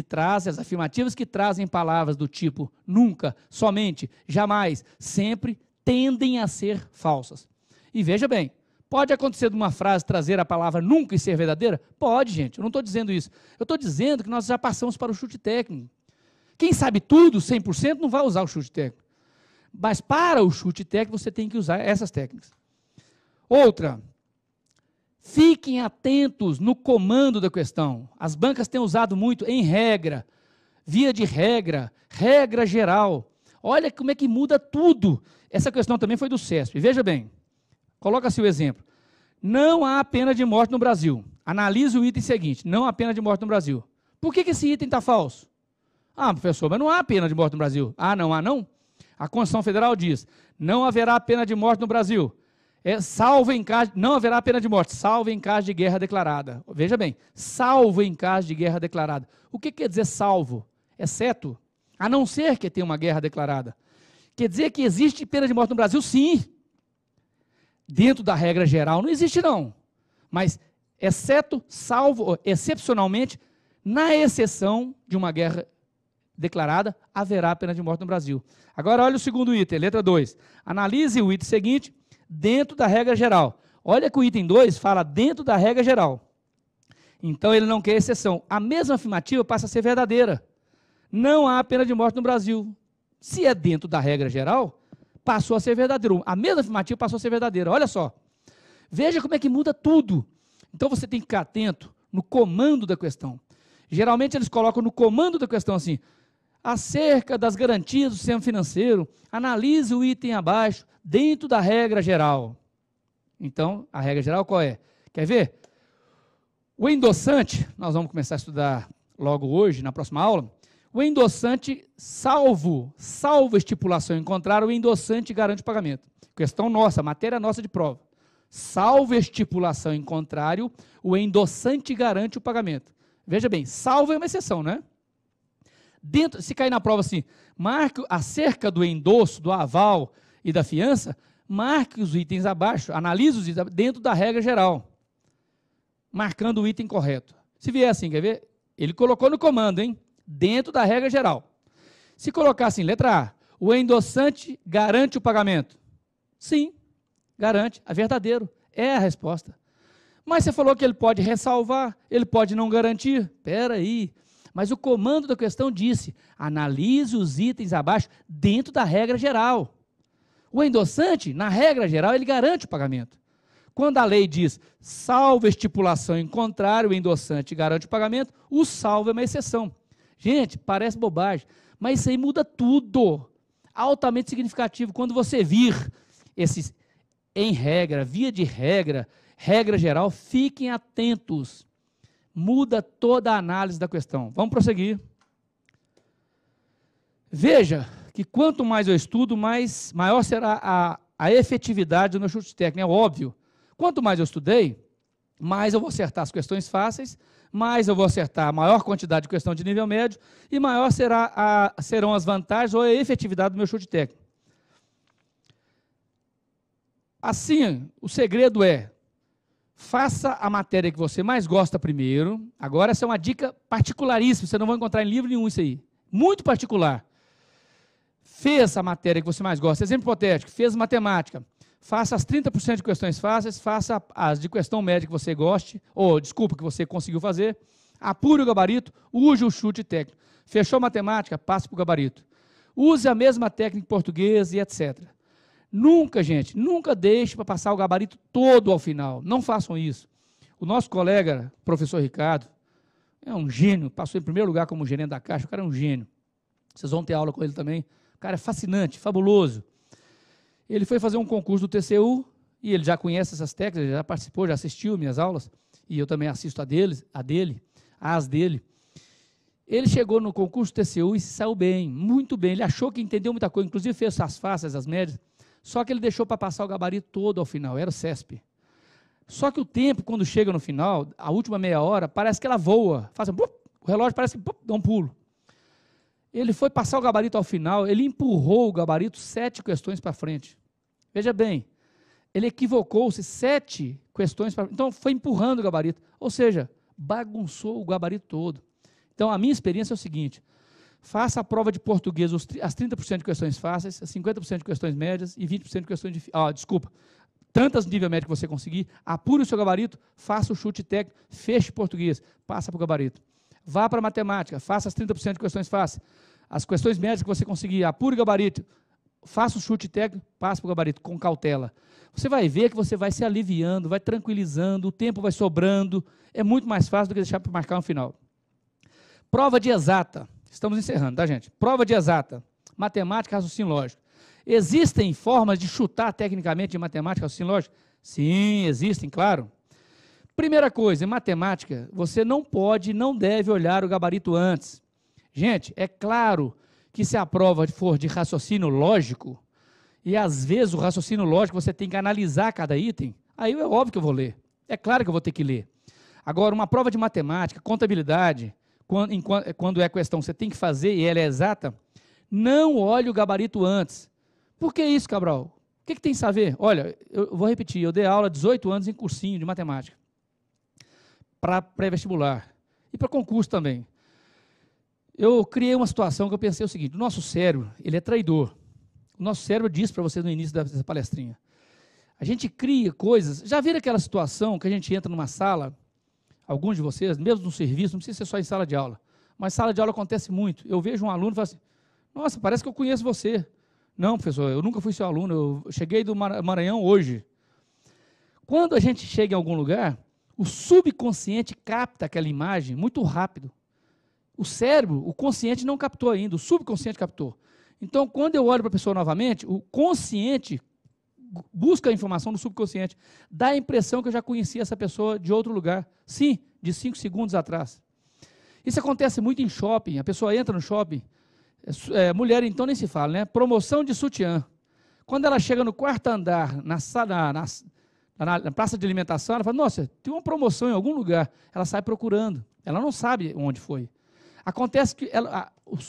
afirmativas que trazem palavras do tipo nunca, somente, jamais, sempre, tendem a ser falsas. E veja bem, pode acontecer de uma frase trazer a palavra nunca e ser verdadeira? Pode, gente, eu não estou dizendo isso. Eu estou dizendo que nós já passamos para o chute técnico. Quem sabe tudo, 100%, não vai usar o chute técnico. Mas para o chute técnico, você tem que usar essas técnicas. Outra, fiquem atentos no comando da questão. As bancas têm usado muito em regra, via de regra, regra geral. Olha como é que muda tudo. Essa questão também foi do CESP. Veja bem, coloca-se o exemplo. Não há pena de morte no Brasil. Analise o item seguinte, não há pena de morte no Brasil. Por que esse item está falso? Ah, professor, mas não há pena de morte no Brasil. Ah, não há não? A Constituição Federal diz, não haverá pena de morte no Brasil. Salvo em caso, não haverá pena de morte, salvo em caso de guerra declarada. Veja bem, salvo em caso de guerra declarada. O que quer dizer salvo? Exceto, a não ser que tenha uma guerra declarada. Quer dizer que existe pena de morte no Brasil? Sim. Dentro da regra geral não existe não. Mas, exceto, salvo, excepcionalmente, na exceção de uma guerra declarada, haverá pena de morte no Brasil. Agora, olha o segundo item, letra 2. Analise o item seguinte dentro da regra geral. Olha que o item 2 fala dentro da regra geral. Então, ele não quer exceção. A mesma afirmativa passa a ser verdadeira. Não há pena de morte no Brasil. Se é dentro da regra geral, passou a ser verdadeiro. A mesma afirmativa passou a ser verdadeira. Olha só. Veja como é que muda tudo. Então, você tem que ficar atento no comando da questão. Geralmente, eles colocam no comando da questão assim, acerca das garantias do sistema financeiro, analise o item abaixo, dentro da regra geral. Então, a regra geral qual é? Quer ver? O endossante, nós vamos começar a estudar logo hoje, na próxima aula, o endossante, salvo estipulação em contrário, o endossante garante o pagamento. Questão nossa, matéria nossa de prova. Salvo estipulação em contrário, o endossante garante o pagamento. Veja bem, salvo é uma exceção, né? Dentro, se cair na prova assim, marque acerca do endosso, do aval e da fiança, marque os itens abaixo, analise os itens dentro da regra geral. marcando o item correto. Se vier assim, quer ver? Ele colocou no comando, hein? Dentro da regra geral. Se colocar assim, letra A, o endossante garante o pagamento. Sim, garante, é verdadeiro, é a resposta. Mas você falou que ele pode ressalvar, ele pode não garantir. Espera aí. Mas o comando da questão disse, analise os itens abaixo dentro da regra geral. O endossante, na regra geral, ele garante o pagamento. Quando a lei diz, salvo estipulação em contrário, o endossante garante o pagamento, o salvo é uma exceção. Gente, parece bobagem, mas isso aí muda tudo. Altamente significativo. Quando você vir esses em regra, via de regra, regra geral, fiquem atentos. Muda toda a análise da questão. Vamos prosseguir. Veja que quanto mais eu estudo, maior será a efetividade do meu chute técnico. É óbvio. Quanto mais eu estudei, mais eu vou acertar as questões fáceis, mais eu vou acertar a maior quantidade de questão de nível médio e maior serão as vantagens ou a efetividade do meu chute técnico. Assim, o segredo é, faça a matéria que você mais gosta primeiro. Agora, essa é uma dica particularíssima, você não vai encontrar em livro nenhum isso aí. Muito particular. Fez a matéria que você mais gosta. Exemplo hipotético, fez matemática. Faça as 30% de questões fáceis, faça as de questão média que você goste, ou, desculpa, que você conseguiu fazer, apure o gabarito, use o chute técnico. Fechou matemática, passe para o gabarito. Use a mesma técnica em português e etc. Nunca, gente, nunca deixe para passar o gabarito todo ao final. Não façam isso. O nosso colega, professor Ricardo, é um gênio, passou em primeiro lugar como gerente da Caixa, o cara é um gênio. Vocês vão ter aula com ele também. O cara é fascinante, fabuloso. Ele foi fazer um concurso do TCU, e ele já conhece essas técnicas, ele já participou, já assistiu minhas aulas, e eu também assisto as dele. Ele chegou no concurso do TCU e se saiu bem, muito bem. Ele achou que entendeu muita coisa, inclusive fez as fáceis, as médias, só que ele deixou para passar o gabarito todo ao final, era o CESP. Só que o tempo, quando chega no final, a última meia hora, parece que ela voa, faz o relógio parece que dá um pulo. Ele foi passar o gabarito ao final, ele empurrou o gabarito 7 questões para frente. Veja bem, ele equivocou-se 7 questões para frente, então foi empurrando o gabarito, ou seja, bagunçou o gabarito todo. Então, a minha experiência é o seguinte, faça a prova de português, as 30% de questões fáceis, as 50% de questões médias e 20% de questões difíceis. Tantas de nível médio que você conseguir, apure o seu gabarito, faça o chute técnico, feche português, passa para o gabarito. Vá para a matemática, faça as 30% de questões fáceis. As questões médias que você conseguir, apure o gabarito, faça o chute técnico, passe para o gabarito, com cautela. Você vai ver que você vai se aliviando, vai tranquilizando, o tempo vai sobrando, é muito mais fácil do que deixar para marcar no final. Prova de exata, estamos encerrando, tá, gente? Prova de exata, matemática, raciocínio lógico. Existem formas de chutar tecnicamente em matemática, raciocínio lógico? Sim, existem, claro. Primeira coisa, em matemática, você não pode, não deve olhar o gabarito antes. Gente, é claro que se a prova for de raciocínio lógico, e às vezes o raciocínio lógico você tem que analisar cada item, aí é óbvio que eu vou ler. É claro que eu vou ter que ler. Agora, uma prova de matemática, contabilidade, quando é questão você tem que fazer e ela é exata, não olhe o gabarito antes. Por que isso, Cabral? O que tem que saber? Olha, eu vou repetir, eu dei aula há 18 anos em cursinho de matemática. Para pré-vestibular e para concurso também. Eu criei uma situação que eu pensei o seguinte, o nosso cérebro, ele é traidor. O nosso cérebro disse para você no início dessa palestrinha. A gente cria coisas, já viram aquela situação que a gente entra numa sala, alguns de vocês, mesmo no serviço, não precisa ser só em sala de aula, mas sala de aula acontece muito. Eu vejo um aluno e falo assim, nossa, parece que eu conheço você. Não, professor, eu nunca fui seu aluno, eu cheguei do Maranhão hoje. Quando a gente chega em algum lugar, o subconsciente capta aquela imagem muito rápido. O cérebro, o consciente não captou ainda, o subconsciente captou. Então, quando eu olho para a pessoa novamente, o consciente busca a informação do subconsciente, dá a impressão que eu já conhecia essa pessoa de outro lugar. Sim, de 5 segundos atrás. Isso acontece muito em shopping, a pessoa entra no shopping, mulher então nem se fala, né? Promoção de sutiã. Quando ela chega no 4º andar, na praça de alimentação, ela fala, nossa, tem uma promoção em algum lugar. Ela sai procurando, ela não sabe onde foi. Acontece que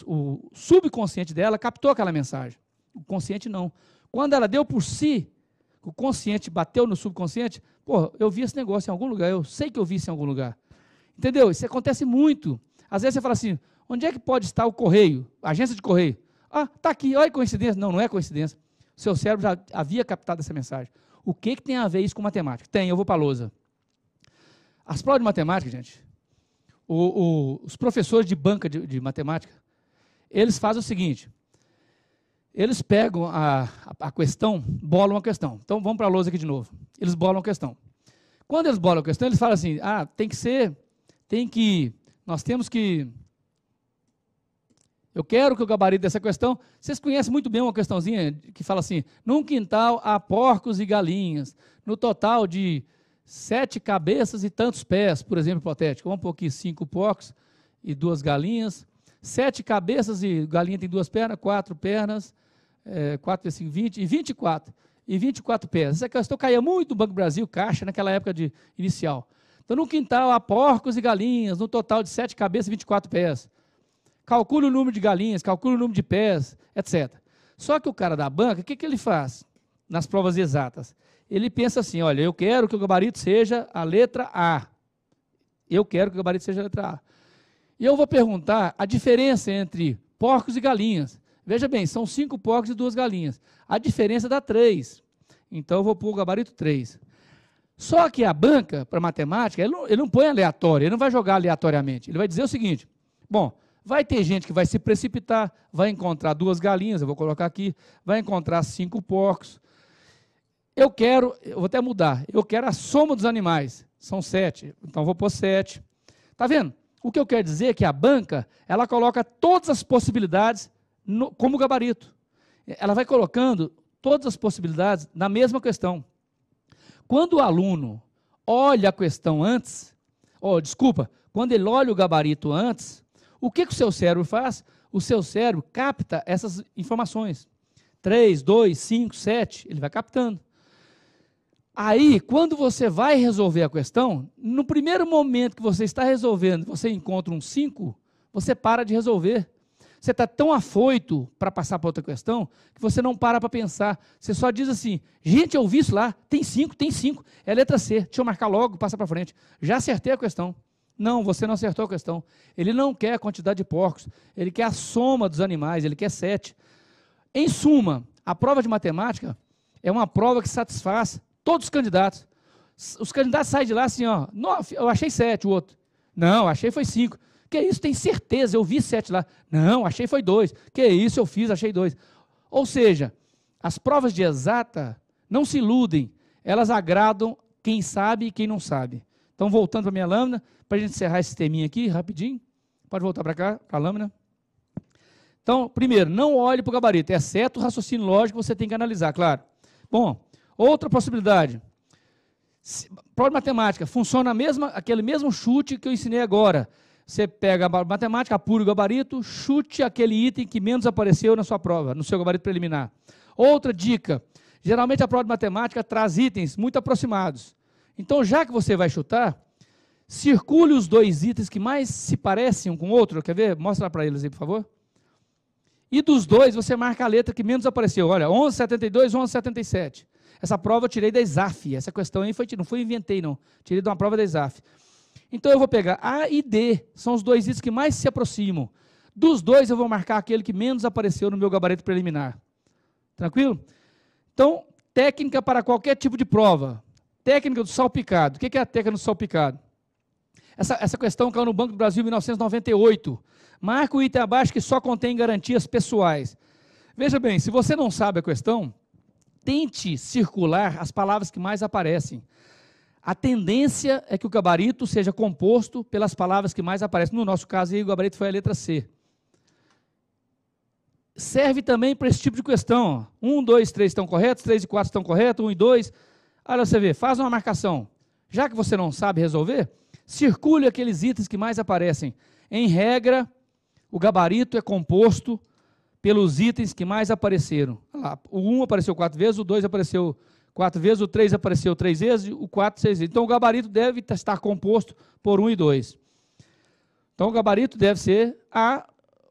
o subconsciente dela captou aquela mensagem, o consciente não. Quando ela deu por si, o consciente bateu no subconsciente, Pô, eu vi esse negócio em algum lugar, eu sei que eu vi isso em algum lugar. Entendeu? Isso acontece muito. Às vezes você fala assim, onde é que pode estar o correio, a agência de correio? Ah, está aqui, olha que coincidência. Não, não é coincidência. O seu cérebro já havia captado essa mensagem. O que tem a ver isso com matemática? Tem, eu vou para a lousa. As provas de matemática, gente, os professores de banca de matemática, eles fazem o seguinte, eles pegam a questão, bolam a questão. Então, vamos para a lousa aqui de novo. Eles bolam a questão. Quando eles bolam a questão, eles falam assim, nós temos que, eu quero que o gabarito dessa questão, vocês conhecem muito bem uma questãozinha que fala assim, num quintal há porcos e galinhas, no total de 7 cabeças e tantos pés, por exemplo, hipotético. Vamos pôr aqui 5 porcos e 2 galinhas, 7 cabeças e galinha tem 2 pernas, 4 pernas, 4 vezes 5, 20, e 24. E 24 pés. Essa questão caía muito no Banco do Brasil, Caixa, naquela época inicial. Então, no quintal há porcos e galinhas, no total de 7 cabeças e 24 pés. Calcule o número de galinhas, calcule o número de pés, etc. Só que o cara da banca, o que ele faz nas provas exatas? Ele pensa assim, olha, eu quero que o gabarito seja a letra A. Eu quero que o gabarito seja a letra A. E eu vou perguntar a diferença entre porcos e galinhas. Veja bem, são 5 porcos e 2 galinhas. A diferença dá 3. Então, eu vou pôr o gabarito 3. Só que a banca, para matemática, ele não põe aleatório, ele não vai jogar aleatoriamente. Ele vai dizer o seguinte, bom, vai ter gente que vai se precipitar, vai encontrar 2 galinhas, eu vou colocar aqui, vai encontrar 5 porcos. Eu vou até mudar, eu quero a soma dos animais, são 7, então vou pôr 7. Está vendo? O que eu quero dizer é que a banca, ela coloca todas as possibilidades como gabarito. Ela vai colocando todas as possibilidades na mesma questão. Quando o aluno olha a questão antes, quando ele olha o gabarito antes, o que o seu cérebro faz? O seu cérebro capta essas informações. 3, 2, 5, 7, ele vai captando. Aí, quando você vai resolver a questão, no primeiro momento que você está resolvendo, você encontra um 5, você para de resolver. Você está tão afoito para passar para outra questão, que você não para pensar. Você só diz assim, gente, eu vi isso lá, tem 5, é a letra C, deixa eu marcar logo, passa para frente. Já acertei a questão. Não, você não acertou a questão. Ele não quer a quantidade de porcos, ele quer a soma dos animais, ele quer 7. Em suma, a prova de matemática é uma prova que satisfaz todos os candidatos. Os candidatos saem de lá assim, ó, eu achei 7, o outro. Não, achei foi 5. Que isso, tem certeza, eu vi 7 lá. Não, achei foi 2. Que isso, eu fiz, achei 2. Ou seja, as provas de exata não se iludem, elas agradam quem sabe e quem não sabe. Então, voltando para a minha lâmina, para a gente encerrar esse teminha aqui, rapidinho. Pode voltar para cá, para a lâmina. Então, primeiro, não olhe para o gabarito, exceto o raciocínio lógico que você tem que analisar, claro. Bom, outra possibilidade. Prova de matemática, funciona aquele mesmo chute que eu ensinei agora. Você pega a matemática, apura o gabarito, chute aquele item que menos apareceu na sua prova, no seu gabarito preliminar. Outra dica, geralmente a prova de matemática traz itens muito aproximados. Então, já que você vai chutar, circule os 2 itens que mais se parecem um com o outro. Quer ver? Mostra para eles aí, por favor. E dos 2, você marca a letra que menos apareceu. Olha, 11,72, 11,77. Essa prova eu tirei da ESAF. Essa questão aí não foi inventei, não. Tirei de uma prova da ESAF. Então, eu vou pegar A e D, são os 2 itens que mais se aproximam. Dos 2, eu vou marcar aquele que menos apareceu no meu gabarito preliminar. Tranquilo? Então, técnica para qualquer tipo de prova. Técnica do salpicado. O que é a técnica do salpicado? Essa questão caiu no Banco do Brasil em 1998. Marca o item abaixo que só contém garantias pessoais. Veja bem, se você não sabe a questão, tente circular as palavras que mais aparecem. A tendência é que o gabarito seja composto pelas palavras que mais aparecem. No nosso caso, aí, o gabarito foi a letra C. Serve também para esse tipo de questão. 1, 2, 3 estão corretos, 3 e 4 estão corretos, 1 e 2. Olha, você vê, faz uma marcação. Já que você não sabe resolver, circule aqueles itens que mais aparecem. Em regra, o gabarito é composto pelos itens que mais apareceram. Olha lá, o 1 apareceu 4 vezes, o 2 apareceu 4 vezes, o 3 apareceu 3 vezes, o 4, 6 vezes. Então, o gabarito deve estar composto por 1 e 2. Então, o gabarito deve ser A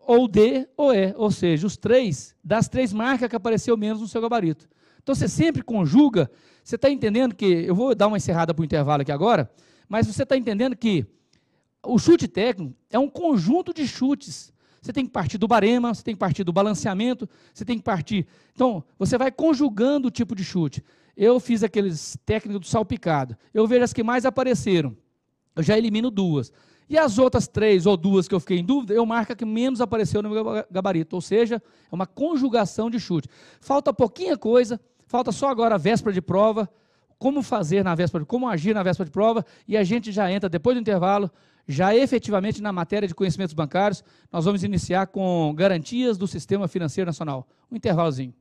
ou D ou E, ou seja, das três marcas que apareceu menos no seu gabarito. Então, você sempre conjuga, você está entendendo que, eu vou dar uma encerrada para o intervalo aqui agora, mas você está entendendo que o chute técnico é um conjunto de chutes. Você tem que partir do barema, você tem que partir do balanceamento, você tem que partir... Então, você vai conjugando o tipo de chute. Eu fiz aqueles técnicos do salpicado. Eu vejo as que mais apareceram. Eu já elimino 2. E as outras 3 ou 2 que eu fiquei em dúvida, eu marco a que menos apareceu no meu gabarito. Ou seja, é uma conjugação de chute. Falta pouquinha coisa, falta só agora a véspera de prova, como fazer na véspera, como agir na véspera de prova, e a gente já entra, depois do intervalo, já efetivamente na matéria de conhecimentos bancários. Nós vamos iniciar com garantias do Sistema Financeiro Nacional. Um intervalozinho.